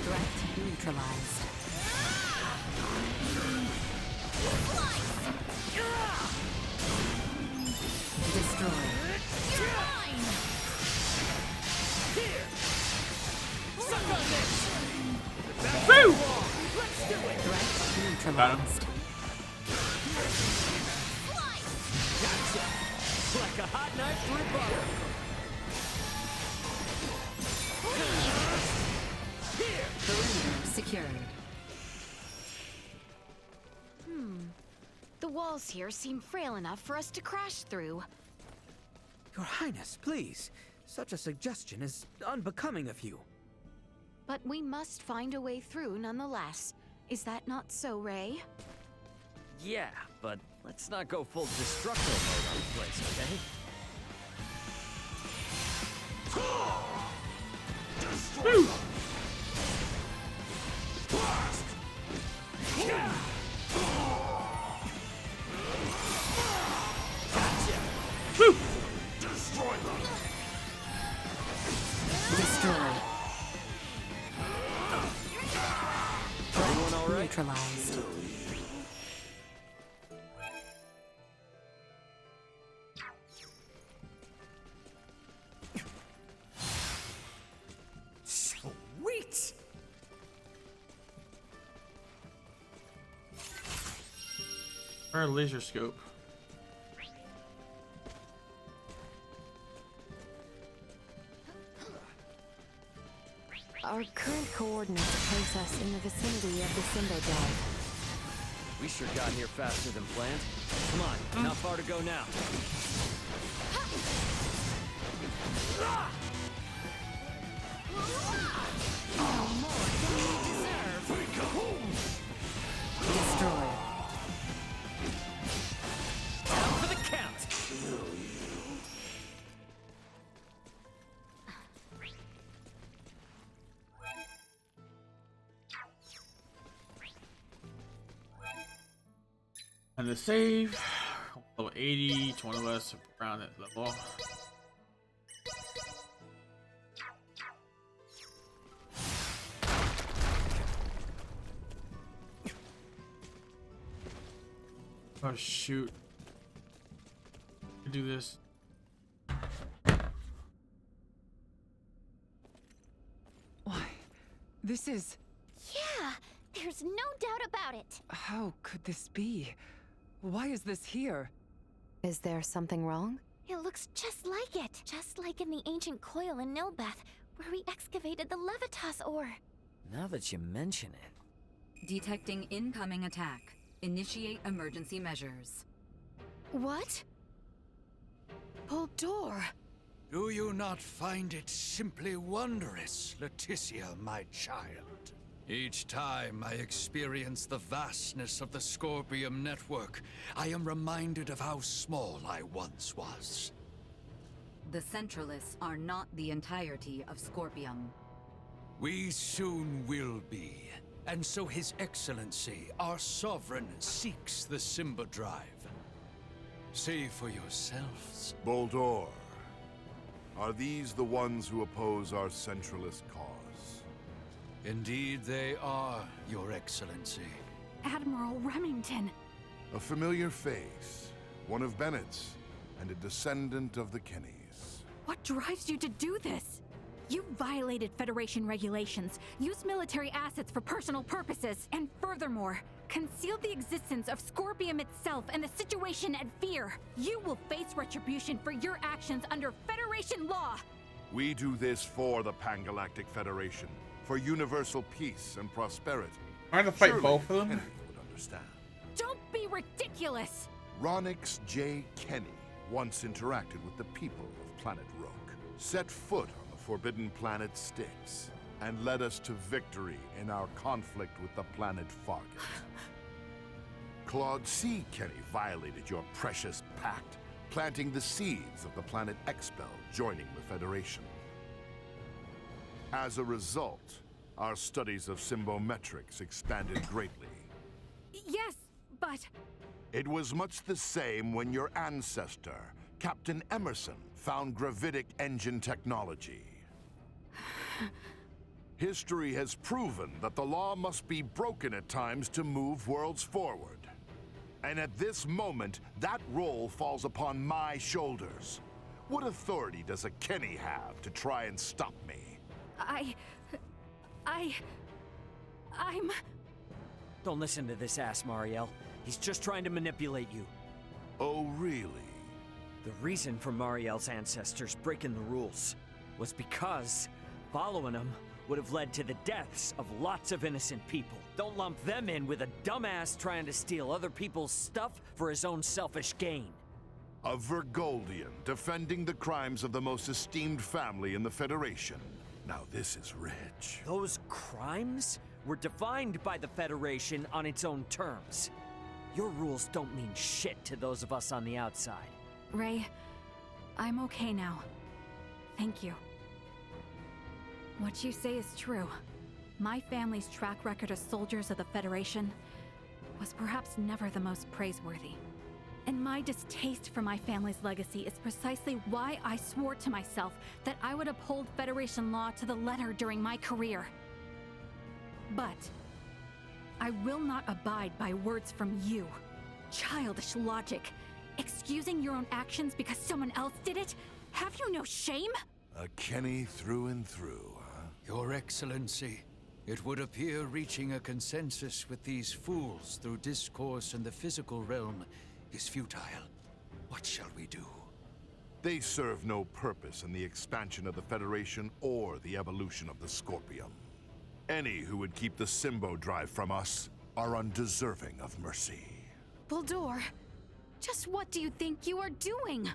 Threat neutralized. Destroy. Suck on this! Woo! Let's do it! Threat neutralized. Got him. Gotcha! Like a hot knife through butter! Here! Perimeter secured. The walls here seem frail enough for us to crash through. Your Highness, please. Such a suggestion is unbecoming of you. But we must find a way through nonetheless. Is that not so, Ray? Yeah, but let's not go full destructo mode on the place, okay? Woo! Woo! Destroy them! Destroy. Everyone all right? Neutralized. Sweet! Or a laser scope. Our current coordinates place us in the vicinity of the Simbo Drive. We sure got here faster than planned. Come on, not far to go now. Destroy. Down for the count! And the save. Level 80, each one of us around that level. Oh shoot. Do this. Why, this is... Yeah, there's no doubt about it. How could this be? Why is this here? Is there something wrong? It looks just like it. Just like in the ancient coil in Nilbeth, where we excavated the Levitas ore. Now that you mention it... Detecting incoming attack. Initiate emergency measures. What? Poldor! Do you not find it simply wondrous, Leticia, my child? Each time I experience the vastness of the Scorpium network, I am reminded of how small I once was. The Centralists are not the entirety of Scorpium. We soon will be. And so His Excellency, our sovereign, seeks the Simba Drive. See for yourselves. Boldor, are these the ones who oppose our centralist cause? Indeed they are, Your Excellency. Admiral Remington. A familiar face, one of Bennett's, and a descendant of the Kennys. What drives you to do this? You violated Federation regulations, used military assets for personal purposes, and furthermore, concealed the existence of Scorpium itself and the situation at Fear. You will face retribution for your actions under Federation law! We do this for the Pangalactic Federation, for universal peace and prosperity. I'm gonna fight Surely both of them. Kenny would understand. Don't be ridiculous! Ronix J. Kenny once interacted with the people of Planet Roke, set foot on the forbidden planet Styx, and led us to victory in our conflict with the planet Fargus. Claude C. Kenny violated your precious pact, planting the seeds of the planet Expel joining the Federation. As a result, our studies of symbometrics expanded greatly. Yes, but... It was much the same when your ancestor, Captain Emerson, found gravitic engine technology. History has proven that the law must be broken at times to move worlds forward. And at this moment, that role falls upon my shoulders. What authority does a Kenny have to try and stop me? I'm... Don't listen to this ass, Mariel. He's just trying to manipulate you. Oh, really? The reason for Mariel's ancestors breaking the rules was because following them would have led to the deaths of lots of innocent people. Don't lump them in with a dumbass trying to steal other people's stuff for his own selfish gain. A Vergoldian defending the crimes of the most esteemed family in the Federation. Now this is rich. Those crimes were defined by the Federation on its own terms. Your rules don't mean shit to those of us on the outside. Ray, I'm okay now. Thank you. What you say is true. My family's track record as soldiers of the Federation was perhaps never the most praiseworthy. And my distaste for my family's legacy is precisely why I swore to myself that I would uphold Federation law to the letter during my career. But I will not abide by words from you. Childish logic. Excusing your own actions because someone else did it? Have you no shame? A Kenny through and through, huh? Your Excellency, it would appear reaching a consensus with these fools through discourse in the physical realm is futile. What shall we do? They serve no purpose in the expansion of the Federation or the evolution of the Scorpium. Any who would keep the Symbo Drive from us are undeserving of mercy. Boldor, just what do you think you are doing?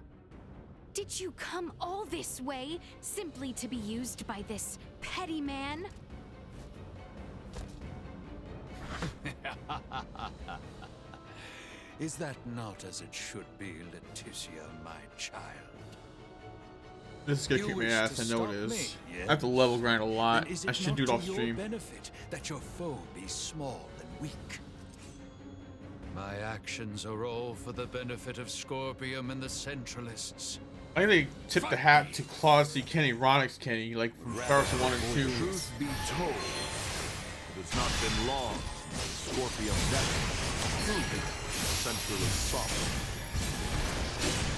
Did you come all this way simply to be used by this petty man? Is that not as it should be, Leticia, my child? This is gonna kick my ass, I know it is. I have to level grind a lot. I should do it off stream. Benefit that your foe be small and weak. My actions are all for the benefit of Scorpium and the Centralists. I'm gonna tip the hat to Claude C. Kenny, Ronix Kenny, like from Star Wars 1 and 2. Truth be told, it has not been long since Scorpium left, proving Centralist sovereign.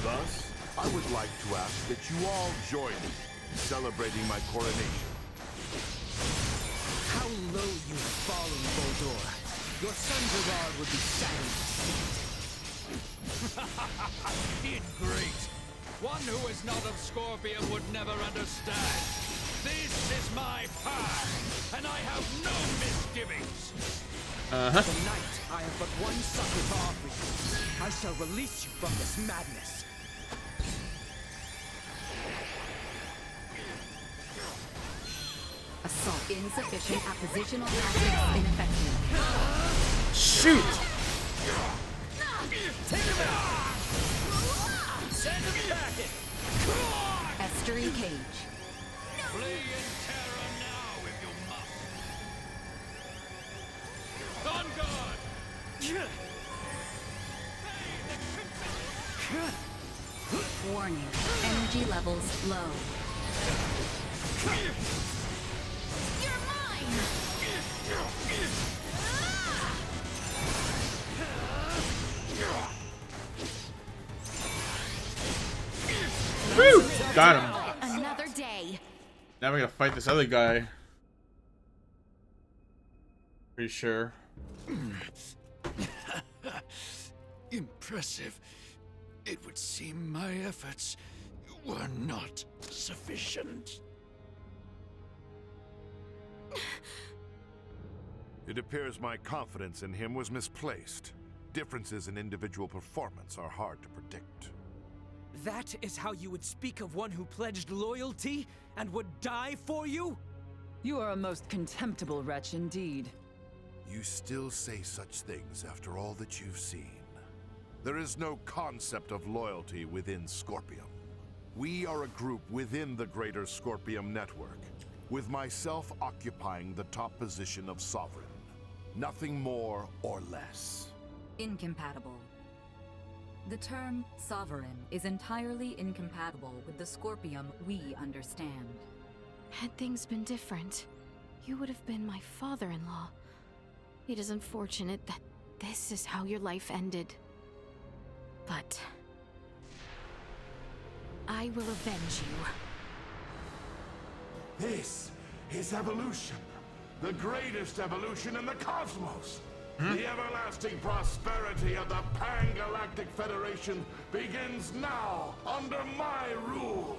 Thus, I would like to ask that you all join me in celebrating my coronation. How low you've fallen, Boldor. Your son Gerard would be saddened to see it. Great. One who is not of Scorpium would never understand. This is my path, and I have no misgivings. Tonight, I have but one succor to offer you. I shall release you from this madness. Assault insufficient. Appositional tactics ineffective. Shoot! Take him out! Send him packing! Estery Cage. Flee in terror now if you levels low. You're mine! Woo! Got him. Another day. Now we're gonna fight this other guy. Pretty sure. Impressive. It would seem my efforts were not sufficient. It appears my confidence in him was misplaced. Differences in individual performance are hard to predict. That is how you would speak of one who pledged loyalty and would die for you? You are a most contemptible wretch indeed. You still say such things after all that you've seen. There is no concept of loyalty within Scorpium. We are a group within the greater Scorpium network, with myself occupying the top position of Sovereign. Nothing more or less. Incompatible. The term Sovereign is entirely incompatible with the Scorpium we understand. Had things been different, you would have been my father-in-law. It is unfortunate that this is how your life ended. But I will avenge you. This is evolution. The greatest evolution in the cosmos. The everlasting prosperity of the Pan-Galactic Federation begins now under my rule.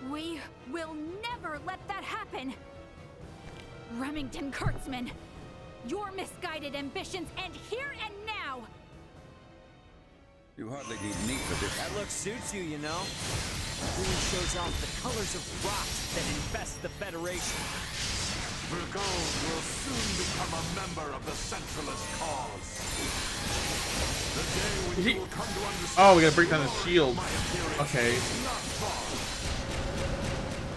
We will never let that happen! Remington Kurtzman, your misguided ambitions end here and now! You hardly need me for this. That look suits you, you know. Really shows off the colors of rot that infest the Federation. Burgold will soon become a member of the Centralist cause. The day when you will come to understand. Oh, we gotta break down the shield. Okay.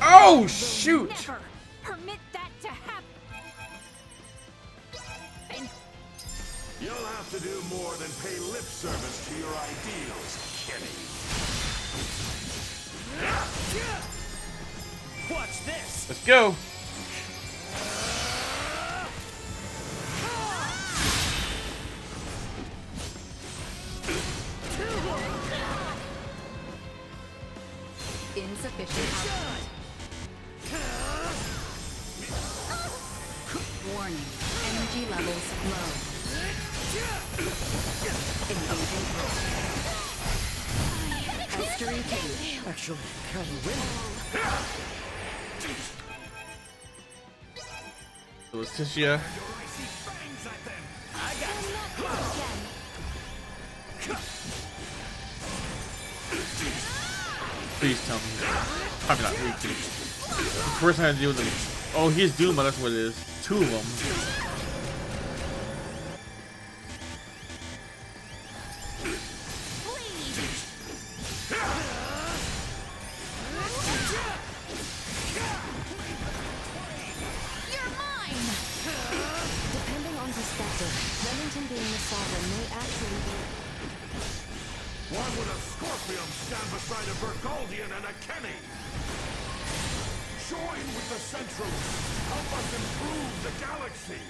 Oh, shoot! Never permit that to happen. You'll have to do more than pay lip service to your ideals, Kenny. Watch this! Let's go! Insufficient output. Warning. Energy levels low. Engaging threat. History 2. Actually, kind of winning. Leticia. I got Please tell me. Probably not. First time I deal with him. Oh, he's Duma, that's what it is. Two of them. Depending on perspective, Remington being the Sovereign may actually be... Why would a Scorpium stand beside a Burgoldian and a Kenny? Join with the Centralists. Help us improve the galaxy.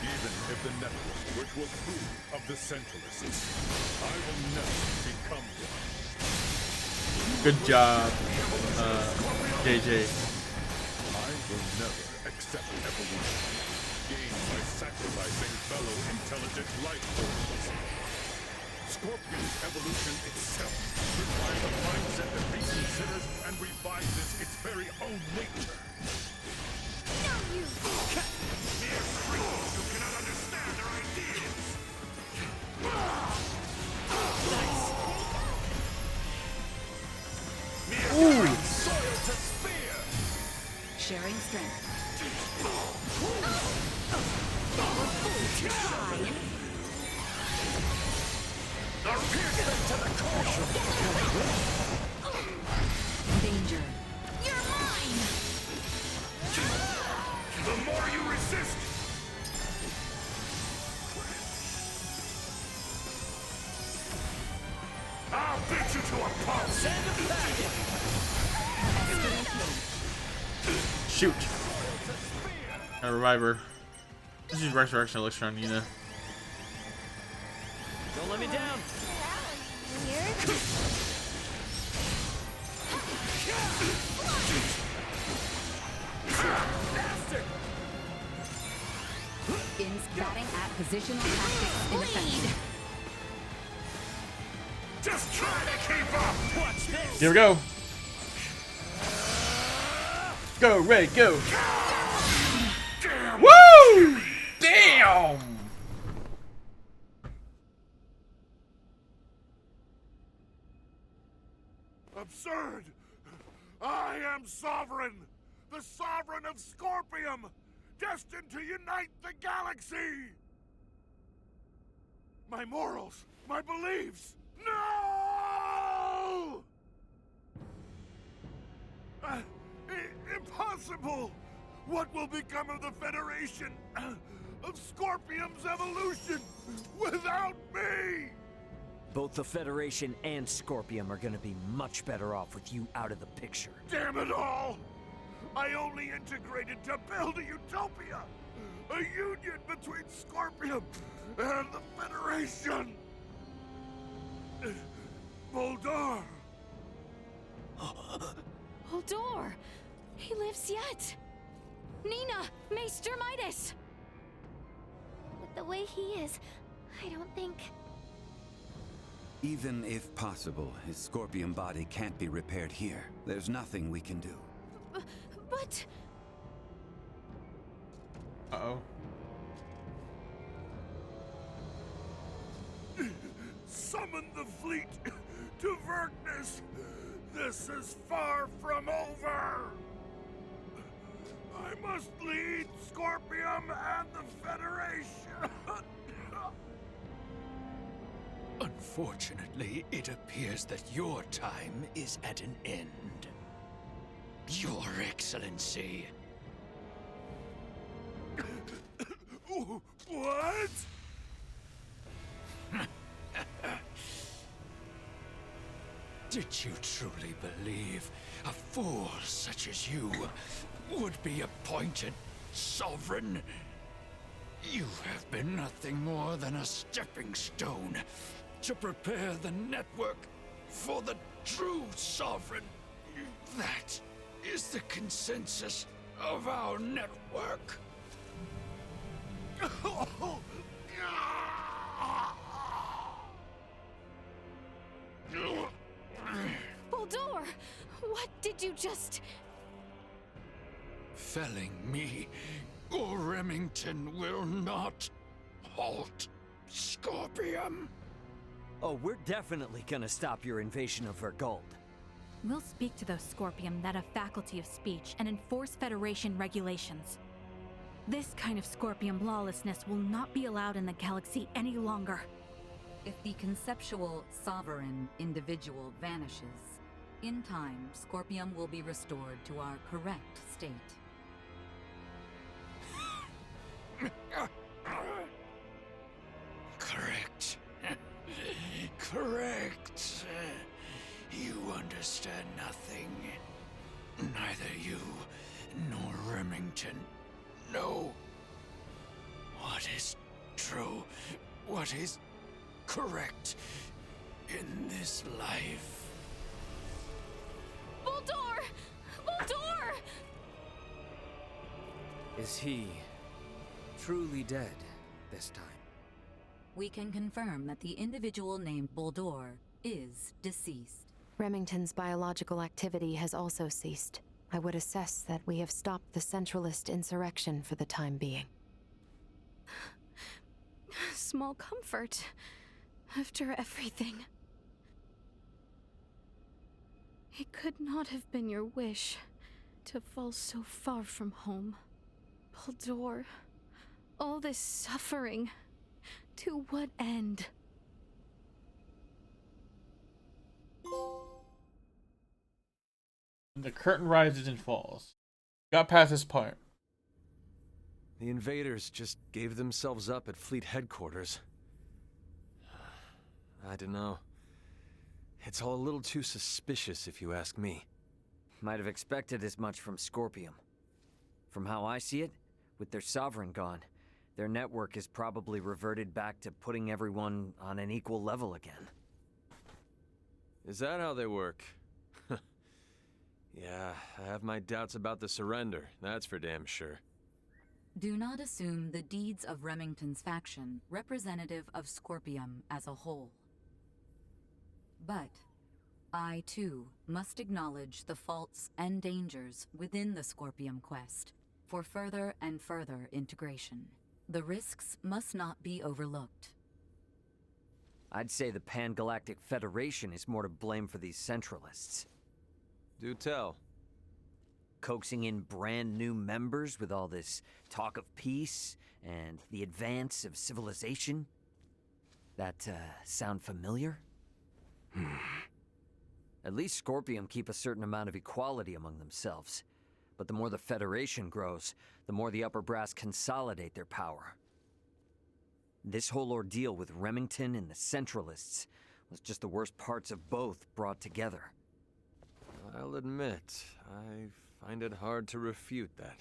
Even if the network were to approve of the Centralists, I will never become one. Good job, JJ. I will never accept evolution, gained by sacrificing fellow intelligent life forms. Scorpion's evolution itself requires a mindset that reconsiders and revises its very own nature. No, you! Mere creatures who cannot understand their ideals. Ooh! Soil to spear. Sharing strength. Danger. You're mine! The more you resist, I'll beat you to Shoot! I revive her. This is Resurrection Elixir on Nina. Don't let me down! Batting at positional tactics in effect. Just try to keep up! Watch this! Here we go! Go, Ray, go! Damn. Woo! Damn! Absurd! I am Sovereign! The Sovereign of Scorpium! Destined to unite the galaxy! My morals, my beliefs! No! Impossible! What will become of the Federation of Scorpium's evolution without me? Both the Federation and Scorpium are gonna be much better off with you out of the picture. Damn it all! I only integrated to build a utopia! A union between Scorpium and the Federation! Boldor! Boldor! He lives yet! Nina! Maester Midas! With the way he is, I don't think... Even if possible, his Scorpion body can't be repaired here. There's nothing we can do. But... Uh-oh. Summon the fleet to Verkness! This is far from over! I must lead Scorpium and the Federation! Unfortunately, it appears that your time is at an end. Your Excellency. What? Did you truly believe a fool such as you would be appointed sovereign? You have been nothing more than a stepping stone to prepare the network for the true sovereign. That is the consensus of our network. Boldor! What did you just... Felling me or Remington will not halt Scorpium. Oh, we're definitely gonna stop your invasion of Vergold. We'll speak to those Scorpium that have faculty of speech and enforce Federation regulations. This kind of Scorpium lawlessness will not be allowed in the galaxy any longer. If the conceptual sovereign individual vanishes, in time, Scorpium will be restored to our correct state. Correct. Correct. You understand nothing. Neither you nor Remington know what is true, what is correct in this life. Boldor! Boldor! Is he truly dead this time? We can confirm that the individual named Boldor is deceased. Remington's biological activity has also ceased. I would assess that we have stopped the Centralist insurrection for the time being. Small comfort. After everything. It could not have been your wish to fall so far from home. Boldor, all this suffering, to what end? The curtain rises and falls. Got past this part. The invaders just gave themselves up at fleet headquarters. I don't know. It's all a little too suspicious if you ask me. Might have expected as much from Scorpium. From how I see it, with their sovereign gone, their network is probably reverted back to putting everyone on an equal level again. Is that how they work? Yeah, I have my doubts about the surrender, that's for damn sure. Do not assume the deeds of Remington's faction representative of Scorpium as a whole. But I, too, must acknowledge the faults and dangers within the Scorpium quest for further and further integration. The risks must not be overlooked. I'd say the Pan-Galactic Federation is more to blame for these Centralists. Do tell. Coaxing in brand new members with all this talk of peace and the advance of civilization? That, sound familiar? At least Scorpium keep a certain amount of equality among themselves. But the more the Federation grows, the more the upper brass consolidate their power. This whole ordeal with Remington and the Centralists was just the worst parts of both brought together. I'll admit, I find it hard to refute that.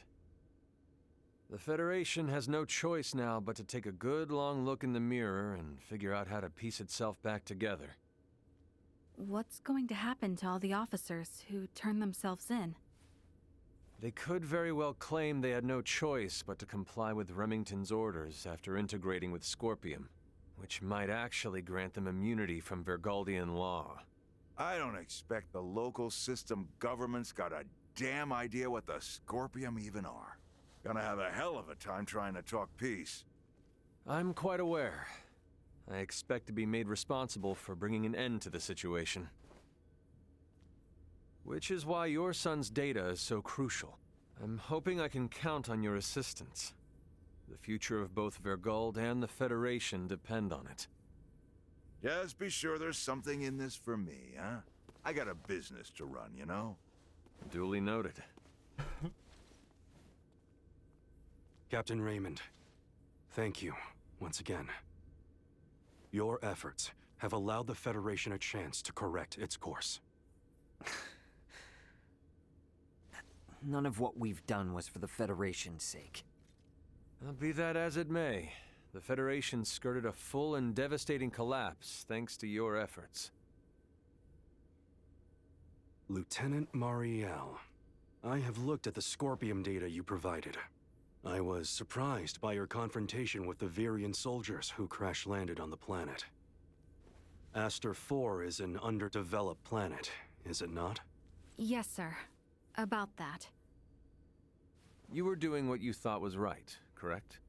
The Federation has no choice now but to take a good long look in the mirror and figure out how to piece itself back together. What's going to happen to all the officers who turn themselves in? They could very well claim they had no choice but to comply with Remington's orders after integrating with Scorpium, which might actually grant them immunity from Vergaldian law. I don't expect the local system government's got a damn idea what the Scorpium even are. Gonna have a hell of a time trying to talk peace. I'm quite aware. I expect to be made responsible for bringing an end to the situation. Which is why your son's data is so crucial. I'm hoping I can count on your assistance. The future of both Vergald and the Federation depend on it. Just be sure there's something in this for me, huh? I got a business to run, you know? Duly noted. Captain Raymond, thank you once again. Your efforts have allowed the Federation a chance to correct its course. None of what we've done was for the Federation's sake. Be that as it may, the Federation skirted a full and devastating collapse thanks to your efforts. Lieutenant Mariel, I have looked at the Scorpium data you provided. I was surprised by your confrontation with the Virian soldiers who crash-landed on the planet. Aster 4 is an underdeveloped planet, is it not? Yes, sir. About that. You were doing what you thought was right, correct?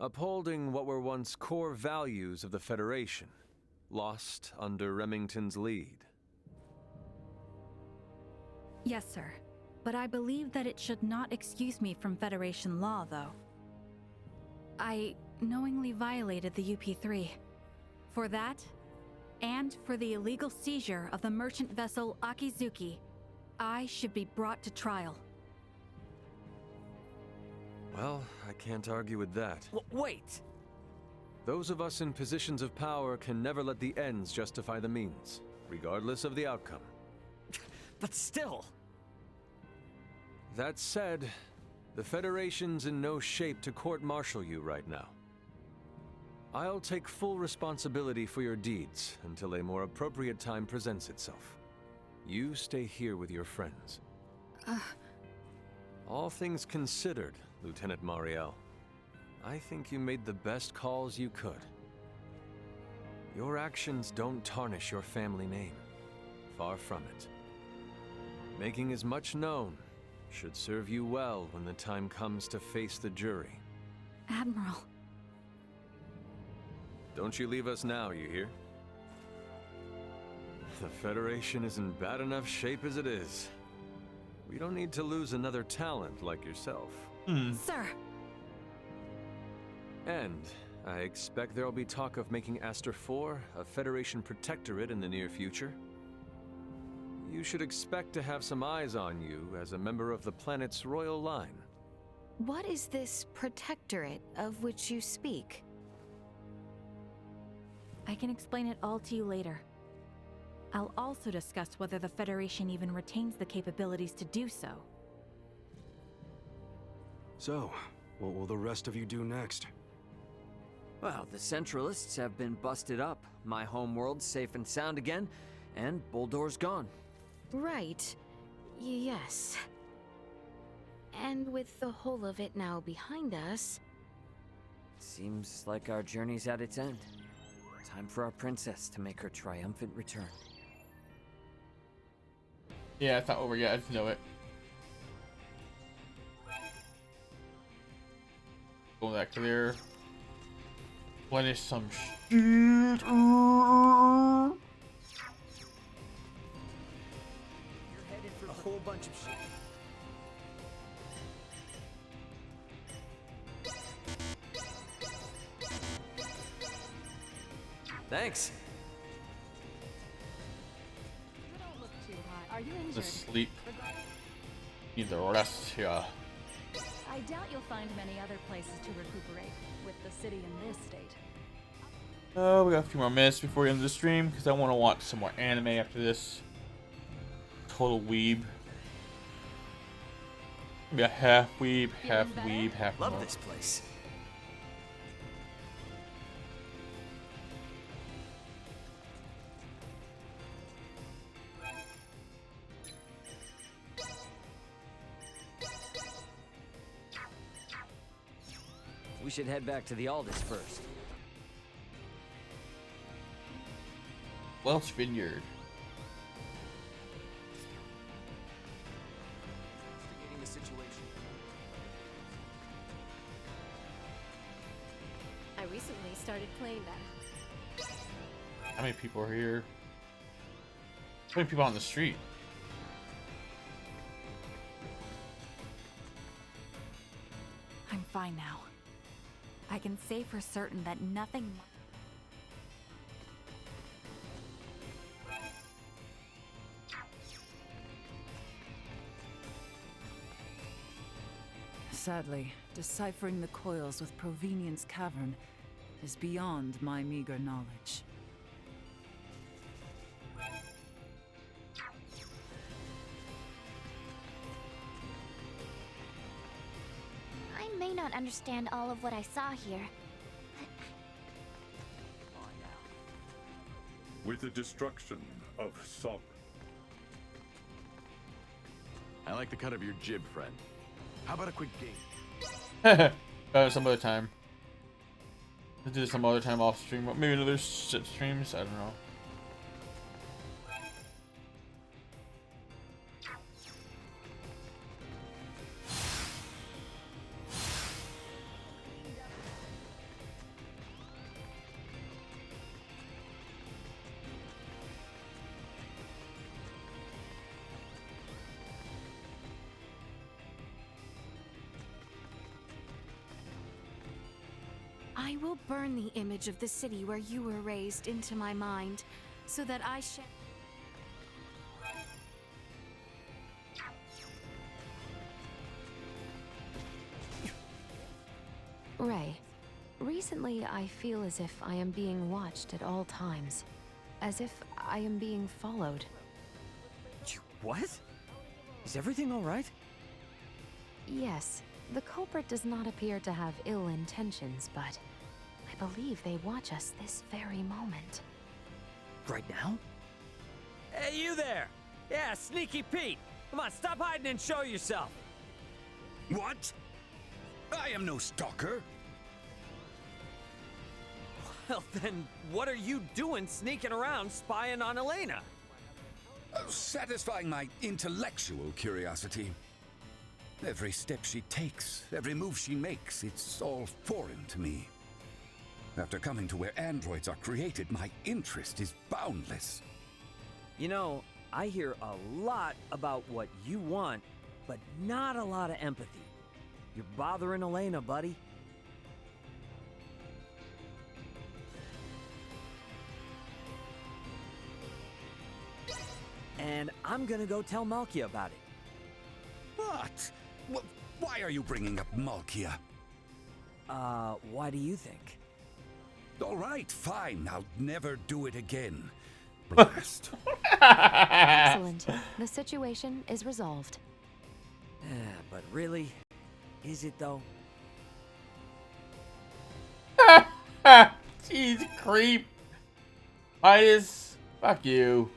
Upholding what were once core values of the Federation, lost under Remington's lead. Yes, sir. But I believe that it should not excuse me from Federation law, though. I knowingly violated the UP3. For that, and for the illegal seizure of the merchant vessel Akizuki, I should be brought to trial. Well, I can't argue with that. Wait! Those of us in positions of power can never let the ends justify the means, regardless of the outcome. But still! That said, the Federation's in no shape to court-martial you right now. I'll take full responsibility for your deeds until a more appropriate time presents itself. You stay here with your friends. All things considered, Lieutenant Mariel, I think you made the best calls you could. Your actions don't tarnish your family name. Far from it. Making as much known should serve you well when the time comes to face the jury. Admiral. Don't you leave us now, you hear? The Federation is in bad enough shape as it is. We don't need to lose another talent like yourself. Sir! And I expect there'll be talk of making Aster 4 a Federation protectorate in the near future. You should expect to have some eyes on you as a member of the planet's royal line. What is this protectorate of which you speak? I can explain it all to you later. I'll also discuss whether the Federation even retains the capabilities to do so. So, what will the rest of you do next? Well, the Centralists have been busted up. My homeworld's safe and sound again, and Buldor's gone. Right. Yes. And with the whole of it now behind us... Seems like our journey's at its end. Time for our princess to make her triumphant return. Yeah, it's not over yet. I just know it. Go that clear. Replenish some shit. You're headed for a whole bunch of shit. Thanks. You don't look too high. Are you injured? Just sleep. Need the rest here. I doubt you'll find many other places to recuperate with the city in this state. We got a few more minutes before the end of the stream because I want to watch some more anime after this. Total weeb. Maybe a half weeb, half weeb, half Love more. this place. We should head back to the Aldous first. Welch Vineyard. Investigating the situation. I recently started playing that. How many people are here? How many people on the street? I'm fine now. I can say for certain that nothing... Sadly, deciphering the coils with Provenience Cavern is beyond my meager knowledge. I may not understand all of what I saw here. With the destruction of Sop. I like the cut of your jib, friend. How about a quick game? Some other time. Let's do this some other time off stream. Maybe another streams. I don't know. I will burn the image of the city where you were raised into my mind, so that I shall... Ray, recently I feel as if I am being watched at all times. As if I am being followed. What? Is everything alright? Yes, the culprit does not appear to have ill intentions, but I believe they watch us this very moment. Right now? Hey, you there! Yeah, Sneaky Pete! Come on, stop hiding and show yourself! What? I am no stalker. Well, then, what are you doing sneaking around spying on Elena? Satisfying my intellectual curiosity. Every step she takes, every move she makes, it's all foreign to me. After coming to where androids are created, my interest is boundless. You know, I hear a lot about what you want, but not a lot of empathy. You're bothering Elena, buddy. And I'm gonna go tell Malkia about it. What? Why are you bringing up Malkia? Why do you think? All right, fine. I'll never do it again. Blast. Excellent. The situation is resolved. But really, Is it though? Jeez, creep. Midas, fuck you.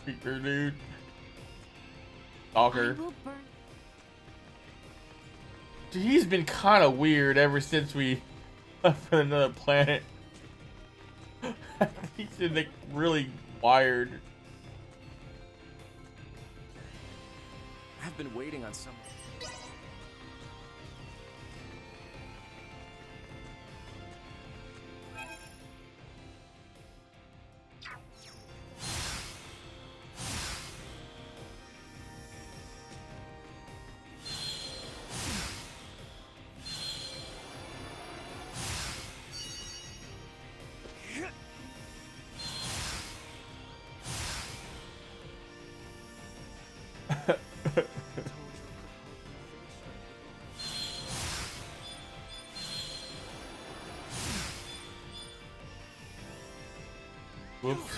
Creeper, dude. Stalker. Dude, he's been kind of weird ever since we left for another planet. He's been like really wired. I've been waiting on someone. Whoops.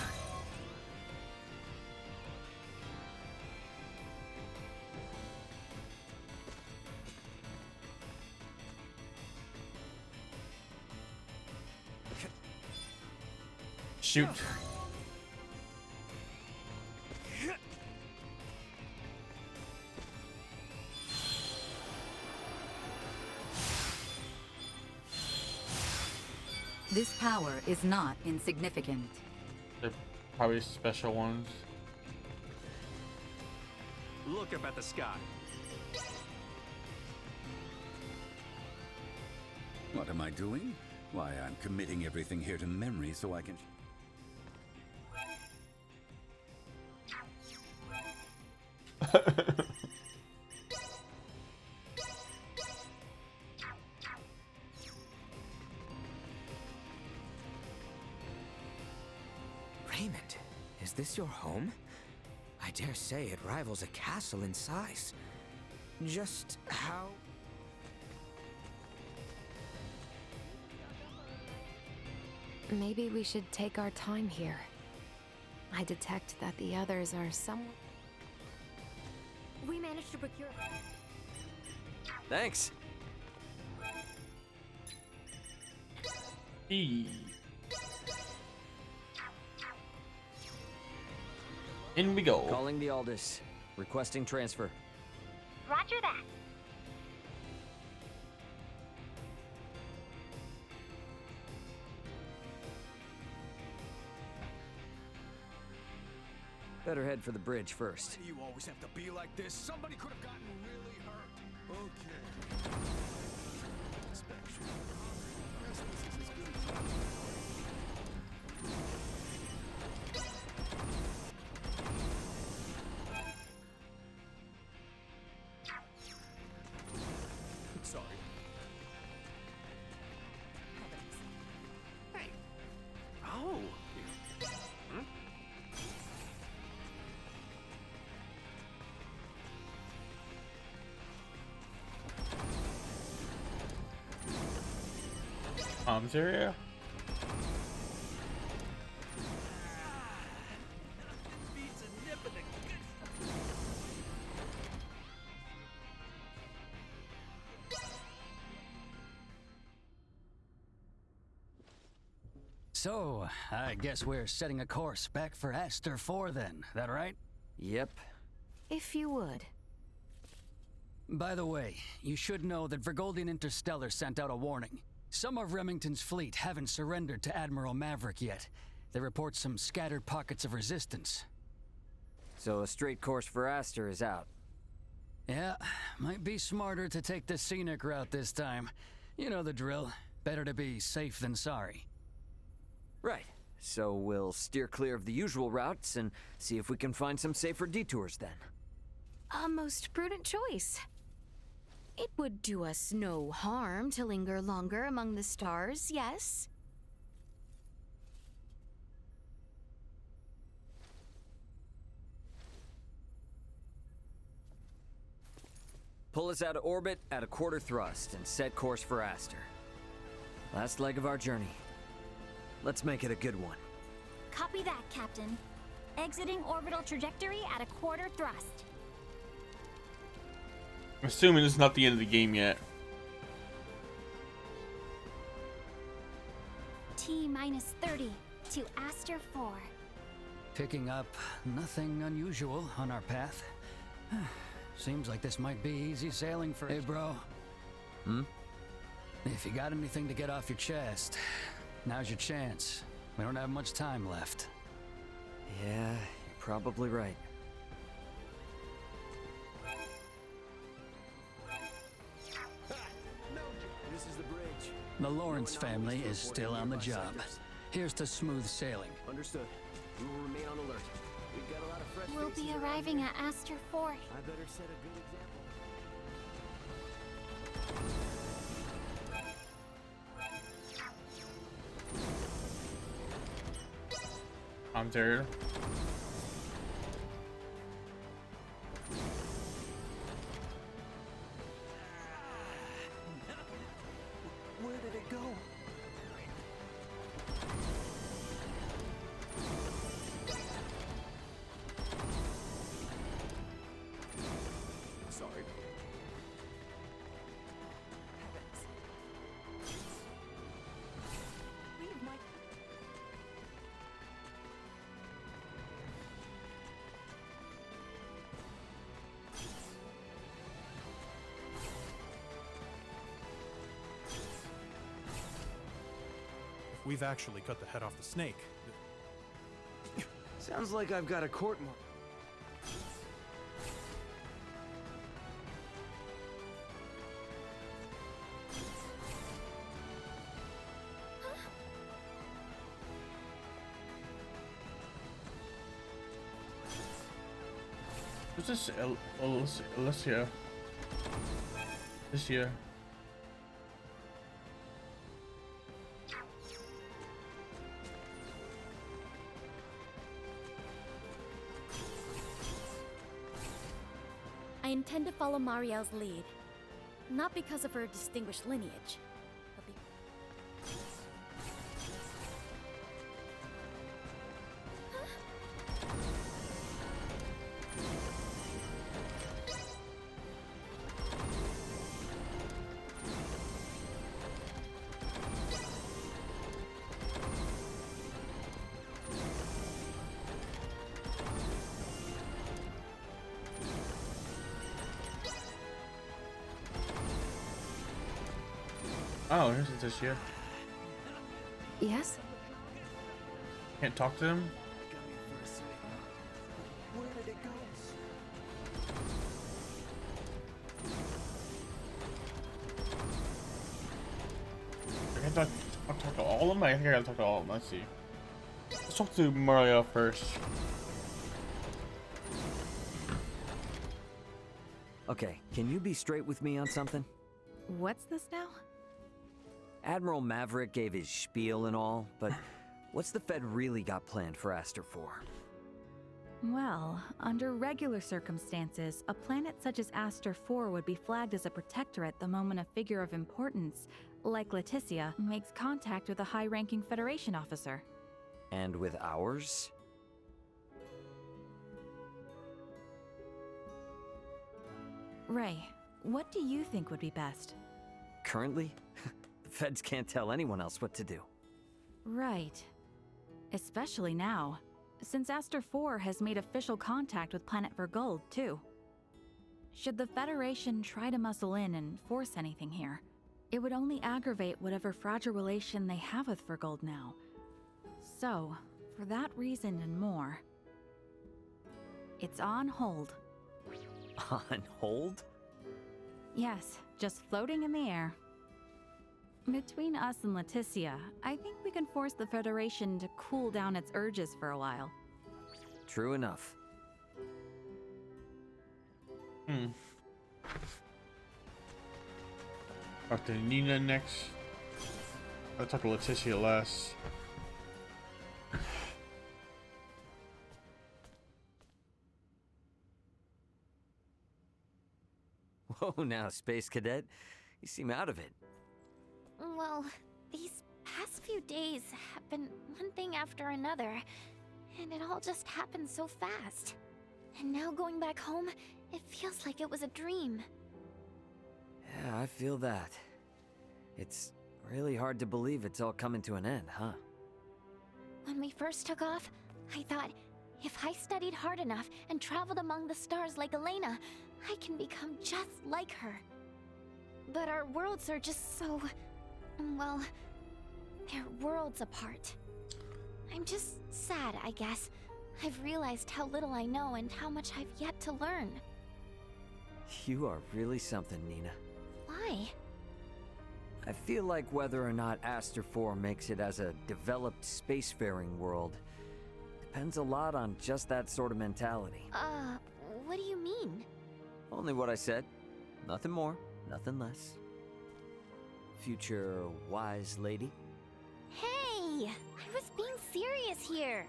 Shoot. This power is not insignificant. They're probably special ones. Look up at the sky. What am I doing? Why, I'm committing everything here to memory so I can... Raymond, is this your home? I dare say it rivals a castle in size. Just how... Maybe we should take our time here. I detect that the others are somewhat... We managed to procure... Thanks. E. In we go. Calling the Aldous. Requesting transfer. Roger that. Better head for the bridge first. You always have to be like this. Somebody could have gotten really hurt. Okay. Inspection. Guess this is as good as done. Sorry. Hey. Oh. Mom's area. So, I guess we're setting a course back for Aster 4 then, that right? Yep. If you would. By the way, you should know that Vergoldian Interstellar sent out a warning. Some of Remington's fleet haven't surrendered to Admiral Maverick yet. They report some scattered pockets of resistance. So a straight course for Aster is out. Yeah, might be smarter to take the scenic route this time. You know the drill. Better to be safe than sorry. Right. So we'll steer clear of the usual routes and see if we can find some safer detours then. A most prudent choice. It would do us no harm to linger longer among the stars, yes? Pull us out of orbit at a quarter thrust and set course for Aster. Last leg of our journey. Let's make it a good one. Copy that, Captain. Exiting orbital trajectory at a quarter thrust. I'm assuming this is not the end of the game yet. T-minus 30 to Aster 4. Picking up nothing unusual on our path. Seems like this might be easy sailing for... Hey, bro. If you got anything to get off your chest, now's your chance. We don't have much time left. Yeah, you're probably right. This is the bridge. The Lawrence family is still on the job. Here's to smooth sailing. Understood. We will remain on alert. We've got a lot of fresh We'll faces be around arriving here. at Aster 4. I better set a good example. I'm tired. Where did it go? Sorry. We've actually cut the head off the snake. Sounds like I've got a court martial. Who's this? Alicia. This year. I intend to follow Marielle's lead. Not because of her distinguished lineage, but Oh, here's this year. Yes? Can't talk to them? Where did it go? I can't talk to all of them? I think I gotta talk to all of them. Let's see. Let's talk to Mario first. Okay, can you be straight with me on something? What's this now? Admiral Maverick gave his spiel and all, but what's the Fed really got planned for Aster 4? Well, under regular circumstances, a planet such as Aster 4 would be flagged as a protectorate the moment a figure of importance, like Leticia, makes contact with a high-ranking Federation officer. And with ours? Ray, what do you think would be best? Currently? The Feds can't tell anyone else what to do. Right. Especially now, since Aster 4 has made official contact with Planet Vergold, too. Should the Federation try to muscle in and force anything here, it would only aggravate whatever fragile relation they have with Vergold now. So, for that reason and more, it's on hold. On hold? Yes, just floating in the air. Between us and Leticia, I think we can force the Federation to cool down its urges for a while. True enough. Talk to Nina next. I'll talk to Leticia last. Whoa, now, Space Cadet. You seem out of it. Well, these past few days have been one thing after another. And it all just happened so fast. And now going back home, it feels like it was a dream. Yeah, I feel that. It's really hard to believe it's all coming to an end, huh? When we first took off, I thought, if I studied hard enough and traveled among the stars like Elena, I can become just like her. But our worlds are just so... well, they're worlds apart. I'm just sad, I guess. I've realized how little I know and how much I've yet to learn. You are really something, Nina. Why? I feel like whether or not Aster 4 makes it as a developed spacefaring world depends a lot on just that sort of mentality. What do you mean? Only what I said. Nothing more, nothing less. Future wise lady. Hey! I was being serious here!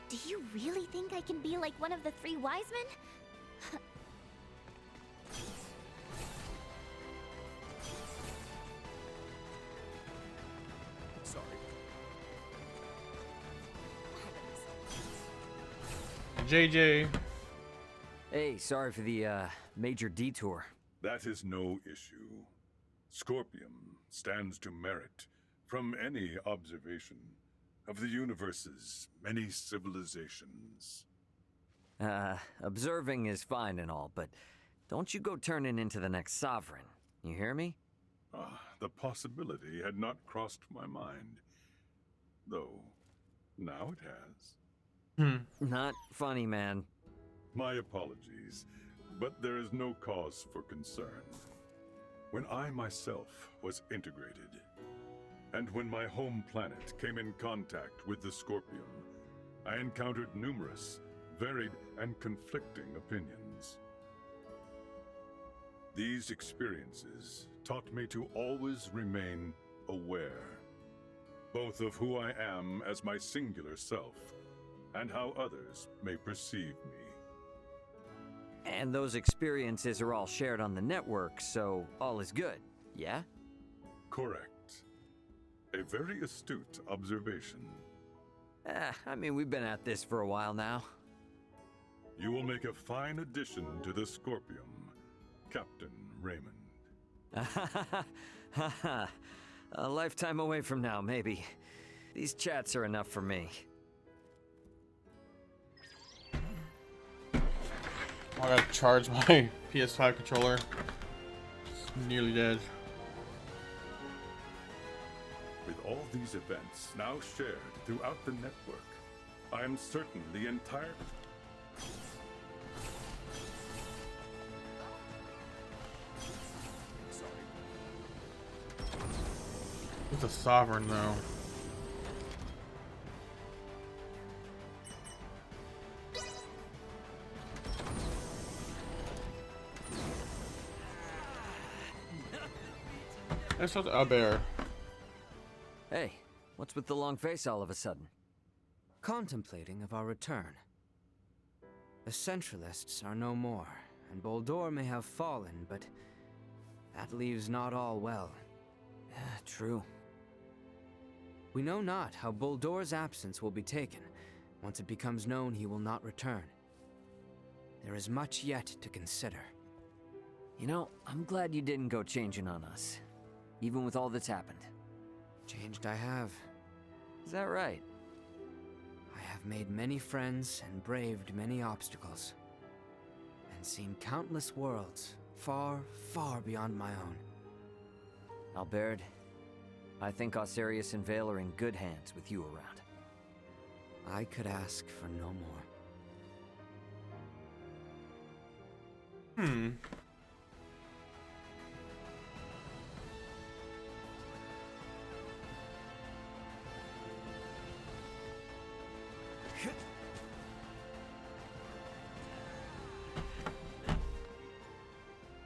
Do you really think I can be like one of the three wise men? Sorry. JJ. Hey, sorry for the major detour. That is no issue. Scorpium stands to merit from any observation of the universe's many civilizations. Observing is fine and all, but don't you go turning into the next sovereign. You hear me? The possibility had not crossed my mind. Though, now it has. Not funny, man. My apologies, but there is no cause for concern. When I myself was integrated, and when my home planet came in contact with the Scorpium, I encountered numerous, varied, and conflicting opinions. These experiences taught me to always remain aware, both of who I am as my singular self, and how others may perceive me. And those experiences are all shared on the network, so all is good, yeah? Correct. A very astute observation. I mean, we've been at this for a while now. You will make a fine addition to the Scorpium, Captain Raymond. A lifetime away from now, maybe. These chats are enough for me. I gotta charge my PS5 controller. It's nearly dead. With all these events now shared throughout the network, I am certain the entire... Who's a sovereign, though? That's not a bear. Hey, what's with the long face all of a sudden? Contemplating of our return. The Centralists are no more, and Boldore may have fallen, but that leaves not all well. True. We know not how Boldore's absence will be taken. Once it becomes known he will not return. There is much yet to consider. You know, I'm glad you didn't go changing on us, even with all that's happened. Changed I have. Is that right? I have made many friends and braved many obstacles. And seen countless worlds, far, far beyond my own. Albert, I think Osarius and Vale are in good hands with you around. I could ask for no more.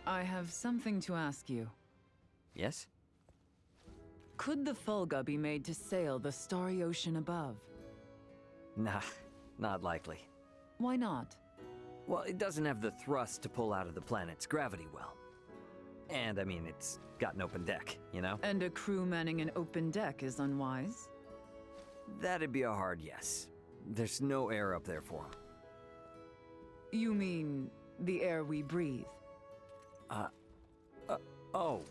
I have something to ask you. Yes? Could the Fulga be made to sail the starry ocean above? Nah, not likely. Why not? Well, it doesn't have the thrust to pull out of the planet's gravity well. And, I mean, it's got an open deck, you know? And a crew manning an open deck is unwise? That'd be a hard yes. There's no air up there for him. You mean the air we breathe? Oh,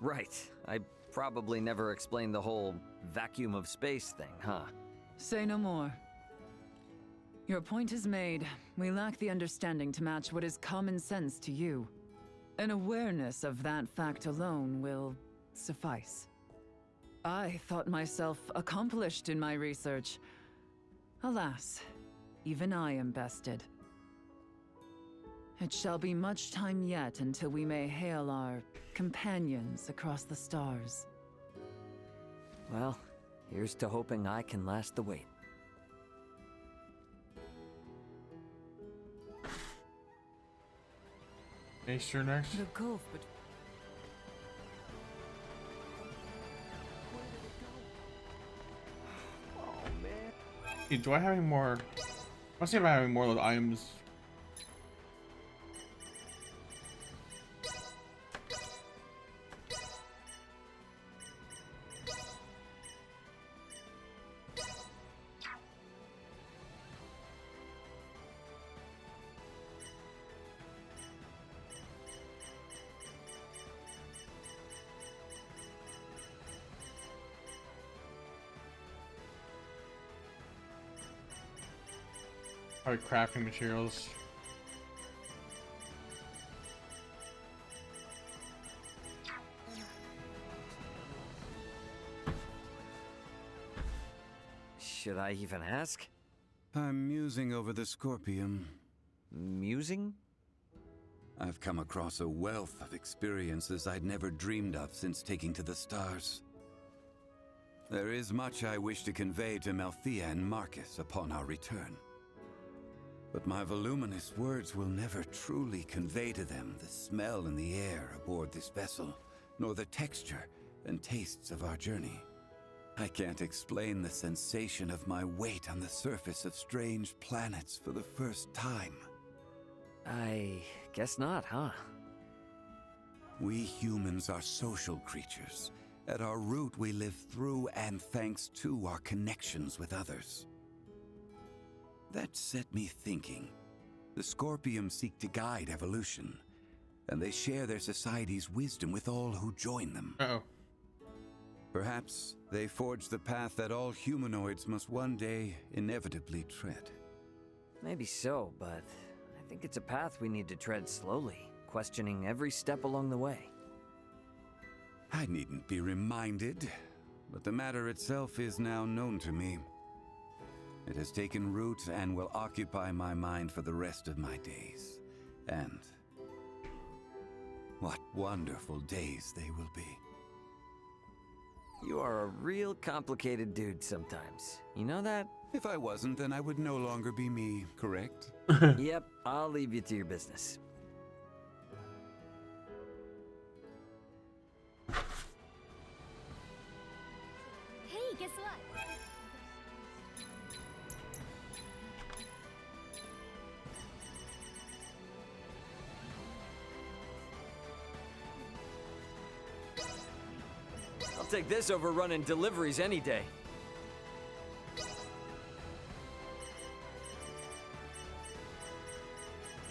right. I probably never explained the whole vacuum of space thing, huh? Say no more. Your point is made. We lack the understanding to match what is common sense to you. An awareness of that fact alone will suffice. I thought myself accomplished in my research. Alas, even I am bested. It shall be much time yet until we may hail our companions across the stars. Well, here's to hoping I can last the wait. Acer next. The gulf between... Hey, do I have any more? Let's see if I have any more of those items. Probably crafting materials. Should I even ask? I'm musing over the Scorpium. Musing? I've come across a wealth of experiences I'd never dreamed of since taking to the stars. There is much I wish to convey to Melthea and Marcus upon our return. But my voluminous words will never truly convey to them the smell in the air aboard this vessel, nor the texture and tastes of our journey. I can't explain the sensation of my weight on the surface of strange planets for the first time. I guess not, huh? We humans are social creatures. At our root, we live through and thanks to our connections with others. That set me thinking. The Scorpium seek to guide evolution, and they share their society's wisdom with all who join them. Uh-oh. Perhaps they forge the path that all humanoids must one day inevitably tread. Maybe so, but I think it's a path we need to tread slowly, questioning every step along the way. I needn't be reminded, but the matter itself is now known to me. It has taken root and will occupy my mind for the rest of my days. And what wonderful days they will be. You are a real complicated dude sometimes. You know that? If I wasn't, then I would no longer be me, correct? Yep, I'll leave you to your business. Hey, guess what? I'll take this over running deliveries any day.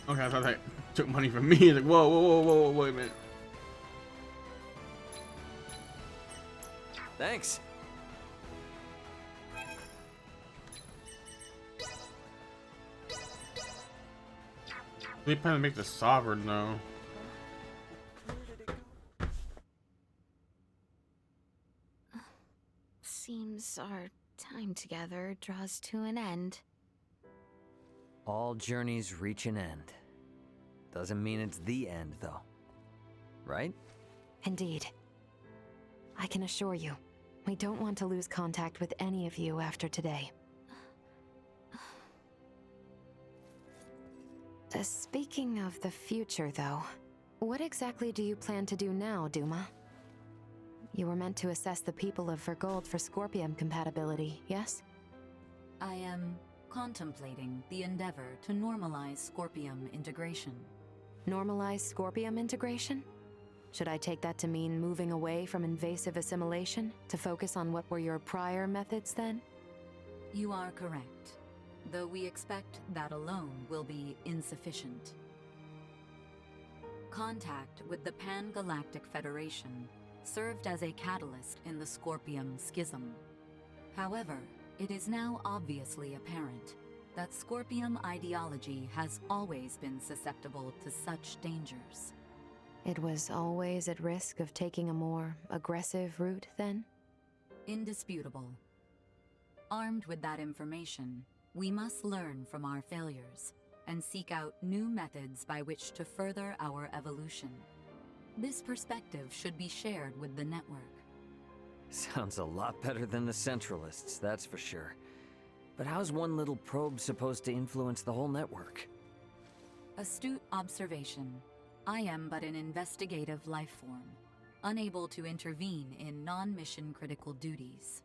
Okay, I thought that took money from me. Like, whoa, whoa, whoa, whoa, wait a minute. Thanks. They plan to make the sovereign though. Seems our time together draws to an end. All journeys reach an end. Doesn't mean it's the end, though. Right? Indeed. I can assure you, we don't want to lose contact with any of you after today. Speaking of the future, though, what exactly do you plan to do now, Duma? You were meant to assess the people of Vergold for Scorpium compatibility, yes? I am contemplating the endeavor to normalize Scorpium integration. Normalize Scorpium integration? Should I take that to mean moving away from invasive assimilation to focus on what were your prior methods then? You are correct, though we expect that alone will be insufficient. Contact with the Pan-Galactic Federation served as a catalyst in the Scorpium Schism. However, it is now obviously apparent that Scorpium ideology has always been susceptible to such dangers. It was always at risk of taking a more aggressive route, then? Indisputable. Armed with that information, we must learn from our failures and seek out new methods by which to further our evolution. This perspective should be shared with the network. Sounds a lot better than the Centralists, that's for sure. But how's one little probe supposed to influence the whole network? Astute observation. I am but an investigative life form, unable to intervene in non-mission critical duties.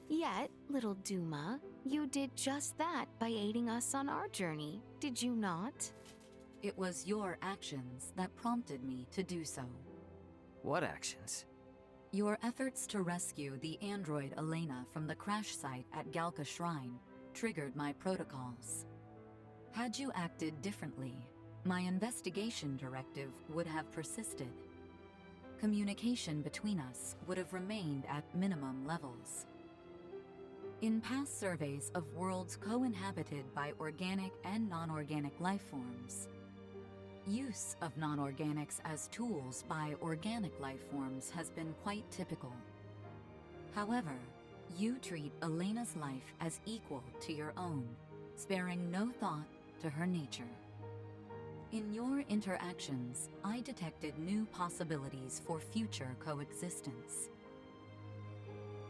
Yet, little Duma, you did just that by aiding us on our journey, did you not? It was your actions that prompted me to do so. What actions? Your efforts to rescue the android Elena from the crash site at Galka Shrine triggered my protocols. Had you acted differently, my investigation directive would have persisted. Communication between us would have remained at minimum levels. In past surveys of worlds co-inhabited by organic and non-organic life forms, use of non-organics as tools by organic life forms has been quite typical. However, you treat Elena's life as equal to your own, sparing no thought to her nature. In your interactions, I detected new possibilities for future coexistence.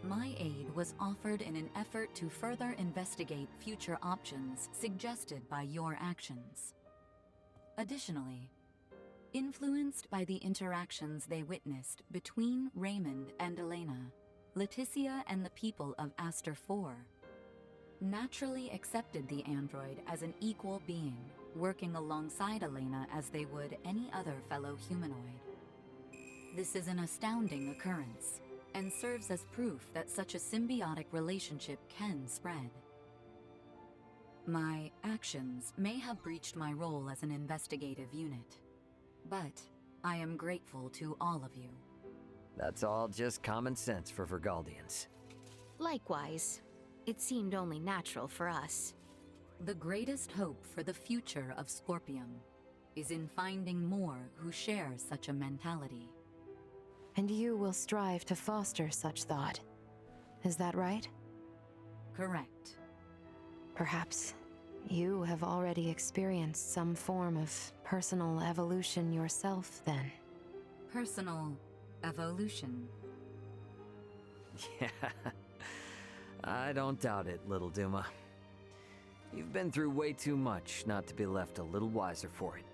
My aid was offered in an effort to further investigate future options suggested by your actions. Additionally, influenced by the interactions they witnessed between Raymond and Elena, Leticia and the people of Aster 4 naturally accepted the android as an equal being, working alongside Elena as they would any other fellow humanoid. This is an astounding occurrence, and serves as proof that such a symbiotic relationship can spread. My actions may have breached my role as an investigative unit, but I am grateful to all of you. That's all just common sense for Vergaldians. Likewise, it seemed only natural for us. The greatest hope for the future of Scorpium is in finding more who share such a mentality. And you will strive to foster such thought. Is that right? Correct. Perhaps you have already experienced some form of personal evolution yourself, then. Personal evolution. Yeah, I don't doubt it, little Duma. You've been through way too much not to be left a little wiser for it.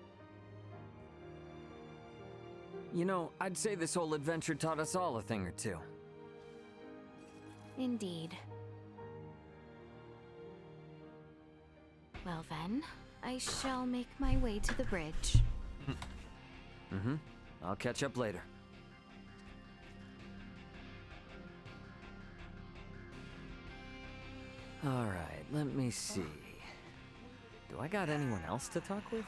You know, I'd say this whole adventure taught us all a thing or two. Indeed. Well then, I shall make my way to the bridge. Mm-hmm. I'll catch up later. Alright, let me see. Do I got anyone else to talk with?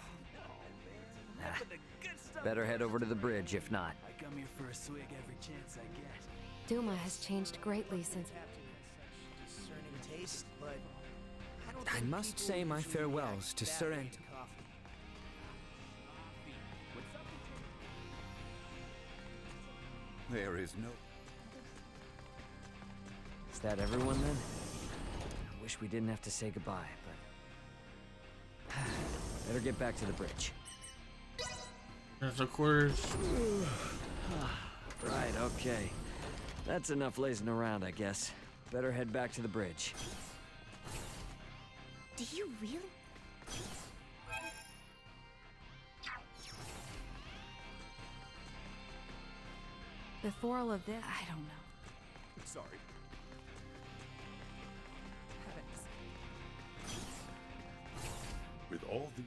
Nah. Better head over to the bridge, if not. I come here for a swig every chance I get. Duma has changed greatly since... Discerning taste, but I must say my farewells to Sir Ant. There is no... Is that everyone then? I wish we didn't have to say goodbye, but... Better get back to the bridge. There's the quarters. Right, okay. That's enough lazing around, I guess. Better head back to the bridge. Do you really? Before all of this, I don't know. Sorry. Heavens. With all these...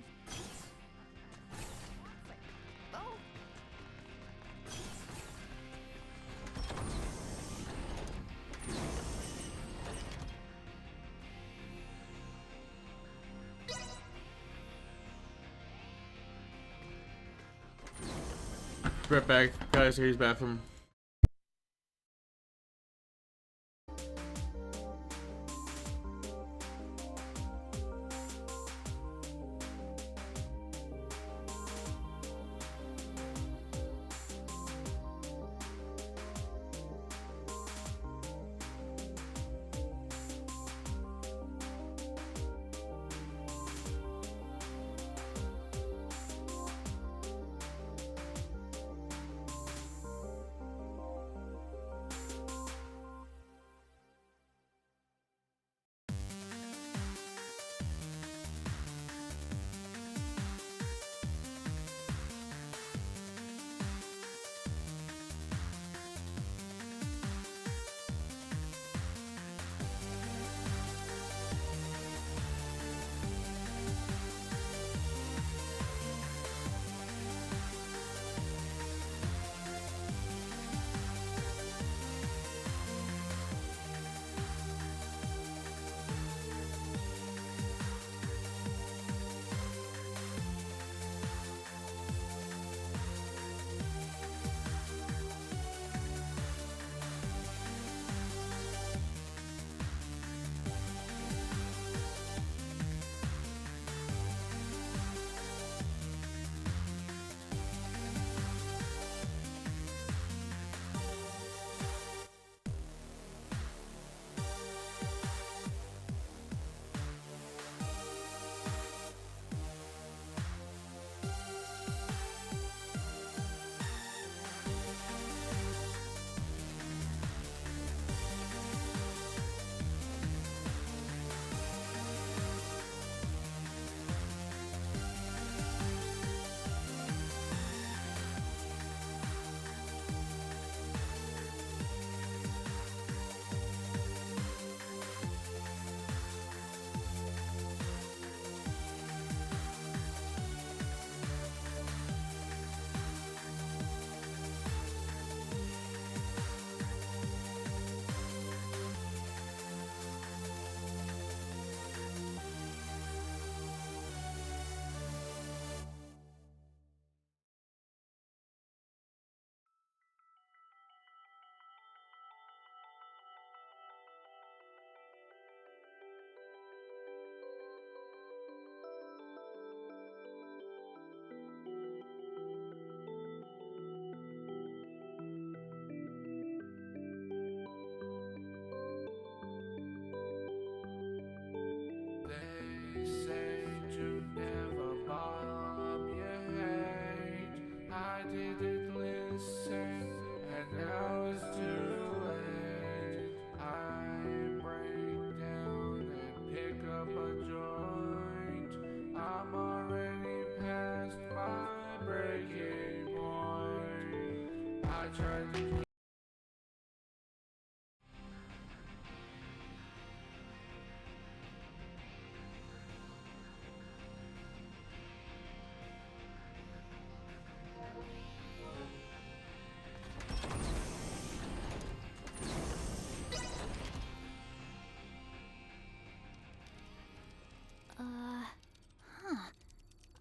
right back, guys. Here's bathroom.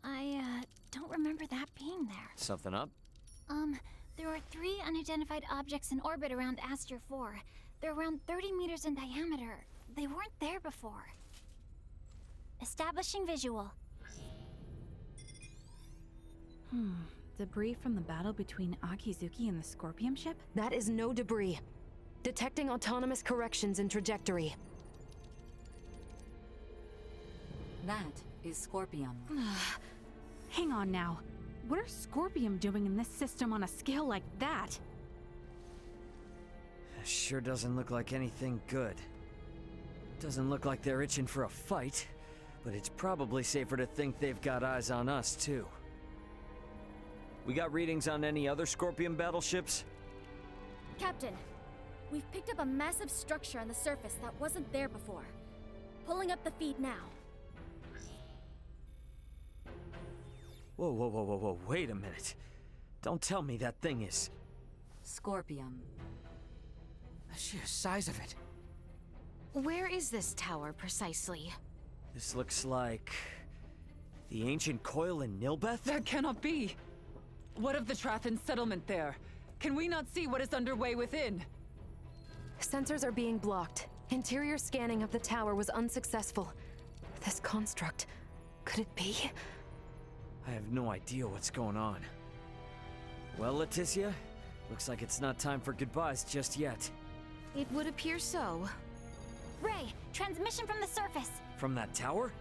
I don't remember that being there. Something up? There are 3 unidentified objects in orbit around Aster 4. They're around 30 meters in diameter. They weren't there before. Establishing visual. Debris from the battle between Akizuki and the Scorpium ship? That is no debris. Detecting autonomous corrections in trajectory. That is Scorpium. Hang on now. What are Scorpium doing in this system on a scale like that? Sure doesn't look like anything good. Doesn't look like they're itching for a fight, but it's probably safer to think they've got eyes on us, too. We got readings on any other Scorpion battleships? Captain, we've picked up a massive structure on the surface that wasn't there before. Pulling up the feed now. Whoa, wait a minute. Don't tell me that thing is... Scorpium. The sheer size of it. Where is this tower, precisely? This looks like... the ancient coil in Nilbeth? That cannot be! What of the Trathan settlement there? Can we not see what is underway within? Sensors are being blocked. Interior scanning of the tower was unsuccessful. This construct, could it be? I have no idea what's going on. Well, Leticia, looks like it's not time for goodbyes just yet. It would appear so. Ray, transmission from the surface. From that tower?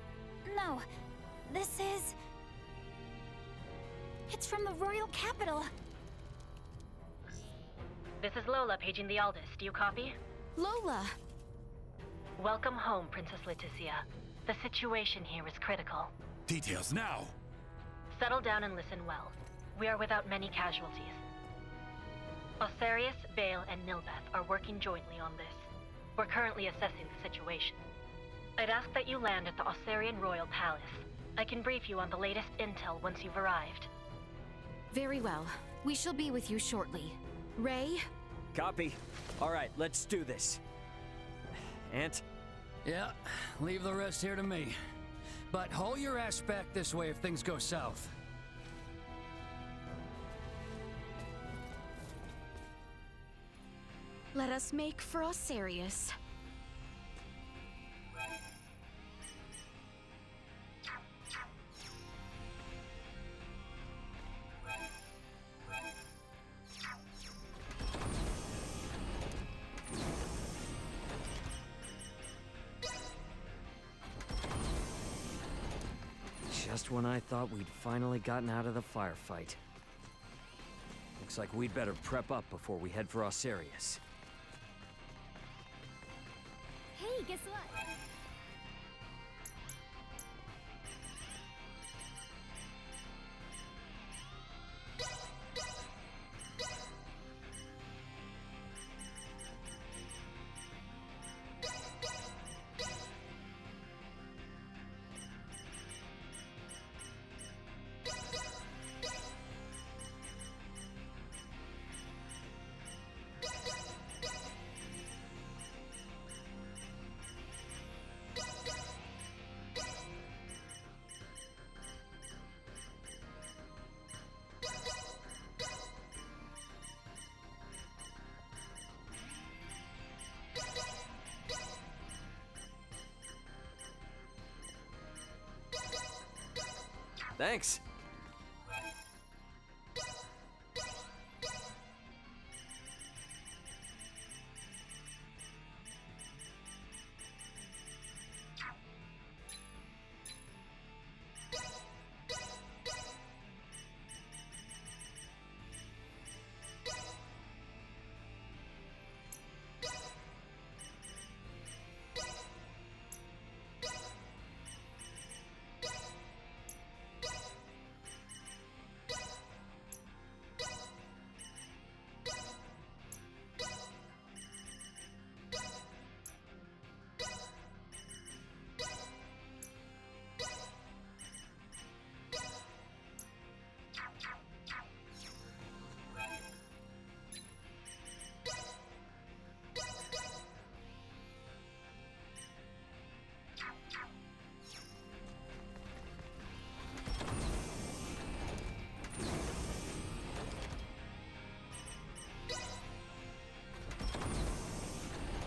No, this is... It's from the royal capital. This is Lola paging the Aldous. Do you copy? Lola! Welcome home, Princess Leticia. The situation here is critical. Details now! Settle down and listen well. We are without many casualties. Osarius, Bale, and Nilbeth are working jointly on this. We're currently assessing the situation. I'd ask that you land at the Osarian Royal Palace. I can brief you on the latest intel once you've arrived. Very well. We shall be with you shortly. Ray? Copy. All right, let's do this. Ant? Yeah, leave the rest here to me. But haul your ass back this way if things go south. Let us make for Osarius. Just when I thought we'd finally gotten out of the firefight. Looks like we'd better prep up before we head for Osarius. Hey, guess what? Thanks.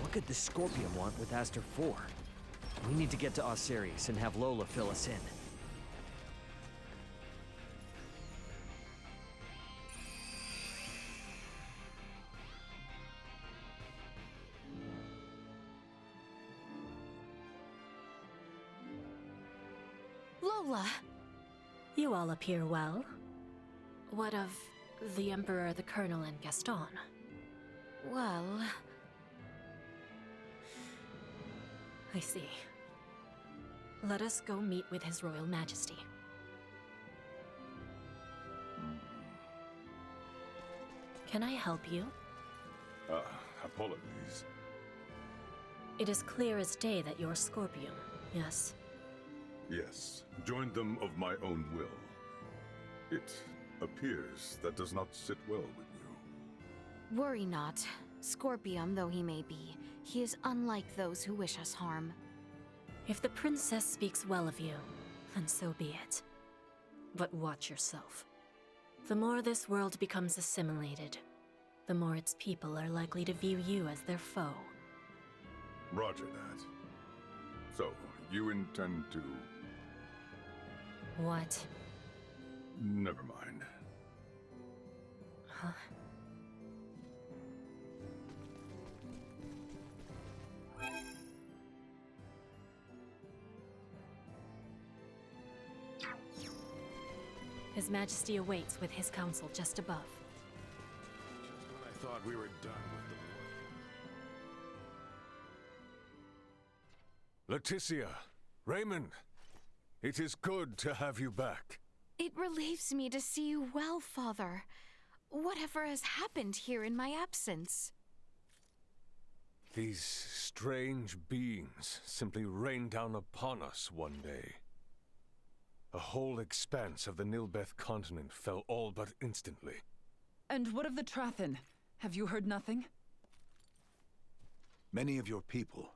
What could the Scorpion want with Aster 4? We need to get to Osarius and have Lola fill us in. Lola! You all appear well. What of the Emperor, the Colonel, and Gaston? Well... I see. Let us go meet with His Royal Majesty. Can I help you? Apologies. It is clear as day that you're Scorpion, yes? Yes, joined them of my own will. It appears that does not sit well with you. Worry not. Scorpium though he may be, he is unlike those who wish us harm. If the princess speaks well of you, then so be it. But watch yourself. The more this world becomes assimilated, the more its people are likely to view you as their foe. Roger that. So, you intend to... What? Never mind. Huh? His Majesty awaits with his council just above. Just when I thought we were done with the war. Leticia, Raymond, it is good to have you back. It relieves me to see you well, Father. Whatever has happened here in my absence? These strange beings simply rained down upon us one day. A whole expanse of the Nilbeth continent fell all but instantly. And what of the Trathen? Have you heard nothing? Many of your people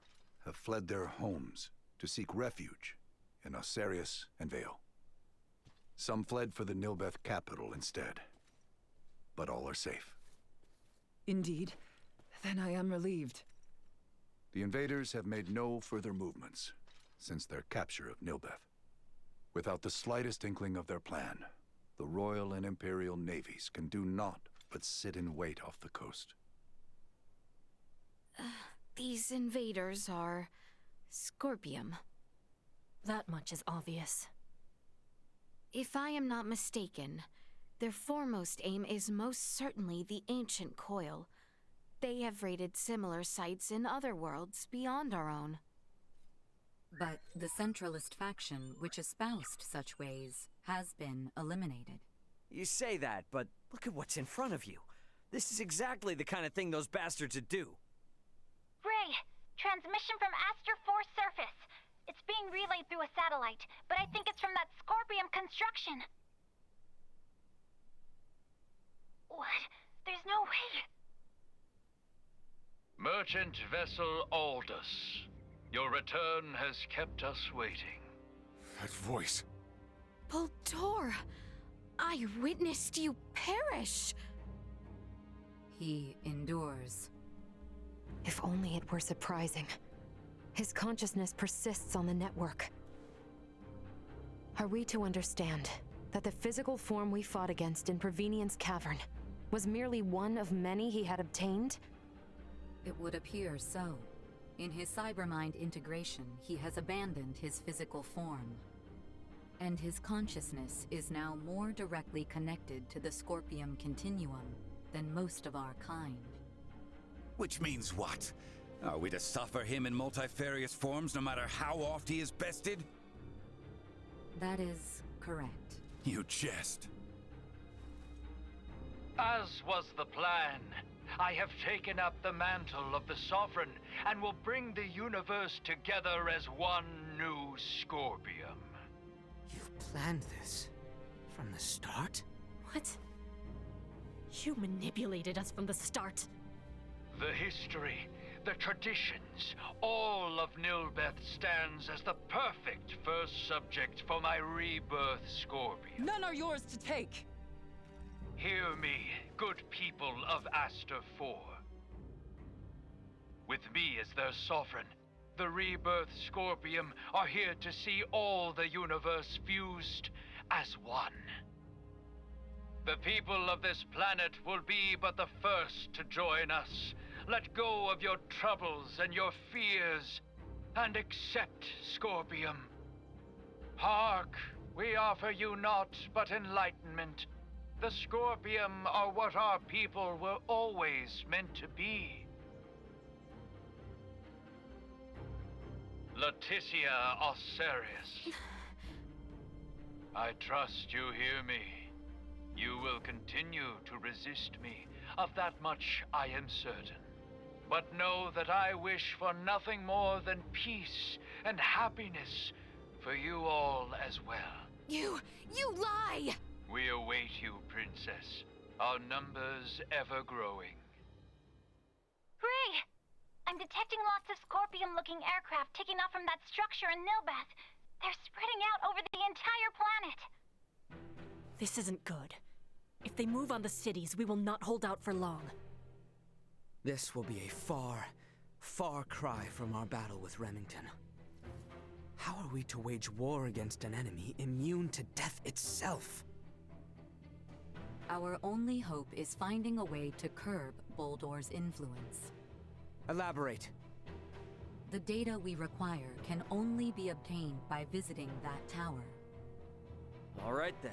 have fled their homes to seek refuge in Osarius and Vale. Some fled for the Nilbeth capital instead, but all are safe. Indeed. Then I am relieved. The invaders have made no further movements since their capture of Nilbeth. Without the slightest inkling of their plan, the Royal and Imperial navies can do naught but sit in wait off the coast. These invaders are Scorpium. That much is obvious. If I am not mistaken, their foremost aim is most certainly the ancient coil. They have raided similar sites in other worlds beyond our own. But the Centralist faction, which espoused such ways, has been eliminated. You say that, but look at what's in front of you. This is exactly the kind of thing those bastards would do. Ray, transmission from Aster 4 surface. It's being relayed through a satellite, but I think it's from that Scorpium construction. What? There's no way. Merchant vessel Aldous. Your return has kept us waiting. That voice. Baldur! I witnessed you perish! He endures. If only it were surprising. His consciousness persists on the network. Are we to understand that the physical form we fought against in Provenient's cavern was merely one of many he had obtained? It would appear so. In his cybermind integration, he has abandoned his physical form. And his consciousness is now more directly connected to the Scorpium continuum than most of our kind. Which means what? Are we to suffer him in multifarious forms no matter how oft he is bested? That is correct. You jest. As was the plan, I have taken up the mantle of the Sovereign and will bring the universe together as one new Scorpium. You've planned this from the start? What? You manipulated us from the start. The history, the traditions, all of Nilbeth stands as the perfect first subject for my rebirth Scorpion. None are yours to take! Hear me, good people of Aster 4. With me as their sovereign, the rebirth Scorpium are here to see all the universe fused as one. The people of this planet will be but the first to join us. Let go of your troubles and your fears, and accept Scorpium. Hark, we offer you naught but enlightenment. The Scorpium are what our people were always meant to be. Leticia Osarius. I trust you hear me. You will continue to resist me. Of that much I am certain. But know that I wish for nothing more than peace and happiness for you all as well. You lie! We await you, Princess. Our numbers ever growing. Ray! I'm detecting lots of Scorpium-looking aircraft taking off from that structure in Nilbeth. They're spreading out over the entire planet. This isn't good. If they move on the cities, we will not hold out for long. This will be a far, far cry from our battle with Remington. How are we to wage war against an enemy immune to death itself? Our only hope is finding a way to curb Boldor's influence. Elaborate. The data we require can only be obtained by visiting that tower. All right then.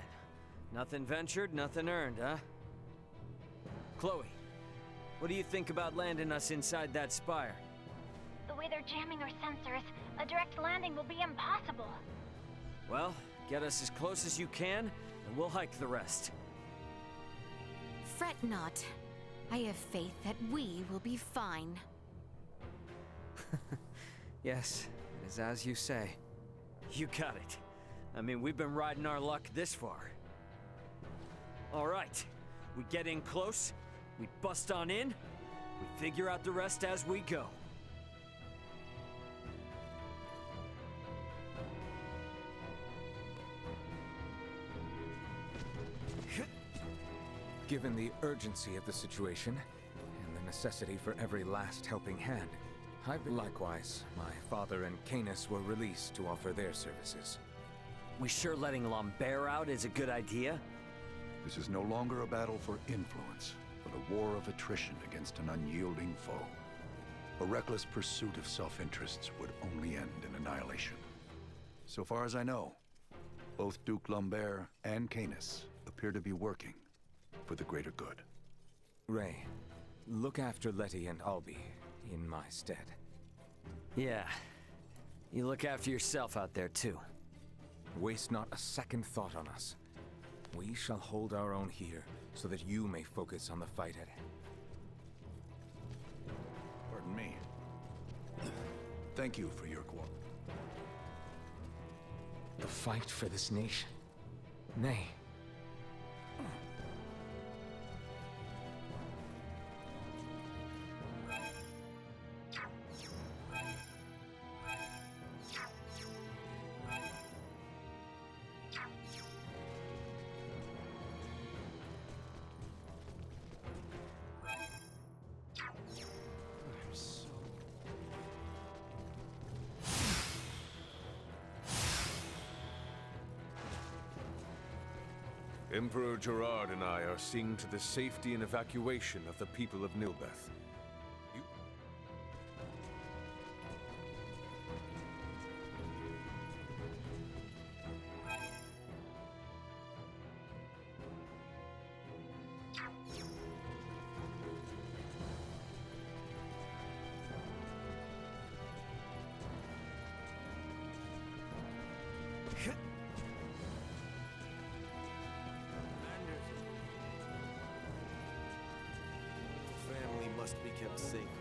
Nothing ventured, nothing earned, huh? Chloe, what do you think about landing us inside that spire? The way they're jamming our sensors, a direct landing will be impossible. Well, get us as close as you can, and we'll hike the rest. Fret not. I have faith that we will be fine. Yes, it is as you say. You got it. I mean, we've been riding our luck this far. All right, we get in close, we bust on in, we figure out the rest as we go. Given the urgency of the situation, and the necessity for every last helping hand, likewise, my father and Canis were released to offer their services. We sure letting Lambert out is a good idea? This is no longer a battle for influence, but a war of attrition against an unyielding foe. A reckless pursuit of self-interests would only end in annihilation. So far as I know, both Duke Lambert and Canis appear to be working for the greater good. Ray, look after Letty and Albie in my stead. Yeah. You look after yourself out there, too. Waste not a second thought on us. We shall hold our own here, so that you may focus on the fight at hand. Pardon me. Thank you for your cooperation. The fight for this nation. Nay. Emperor Gerard and I are seeing to the safety and evacuation of the people of Nilbeth. Family must be kept safe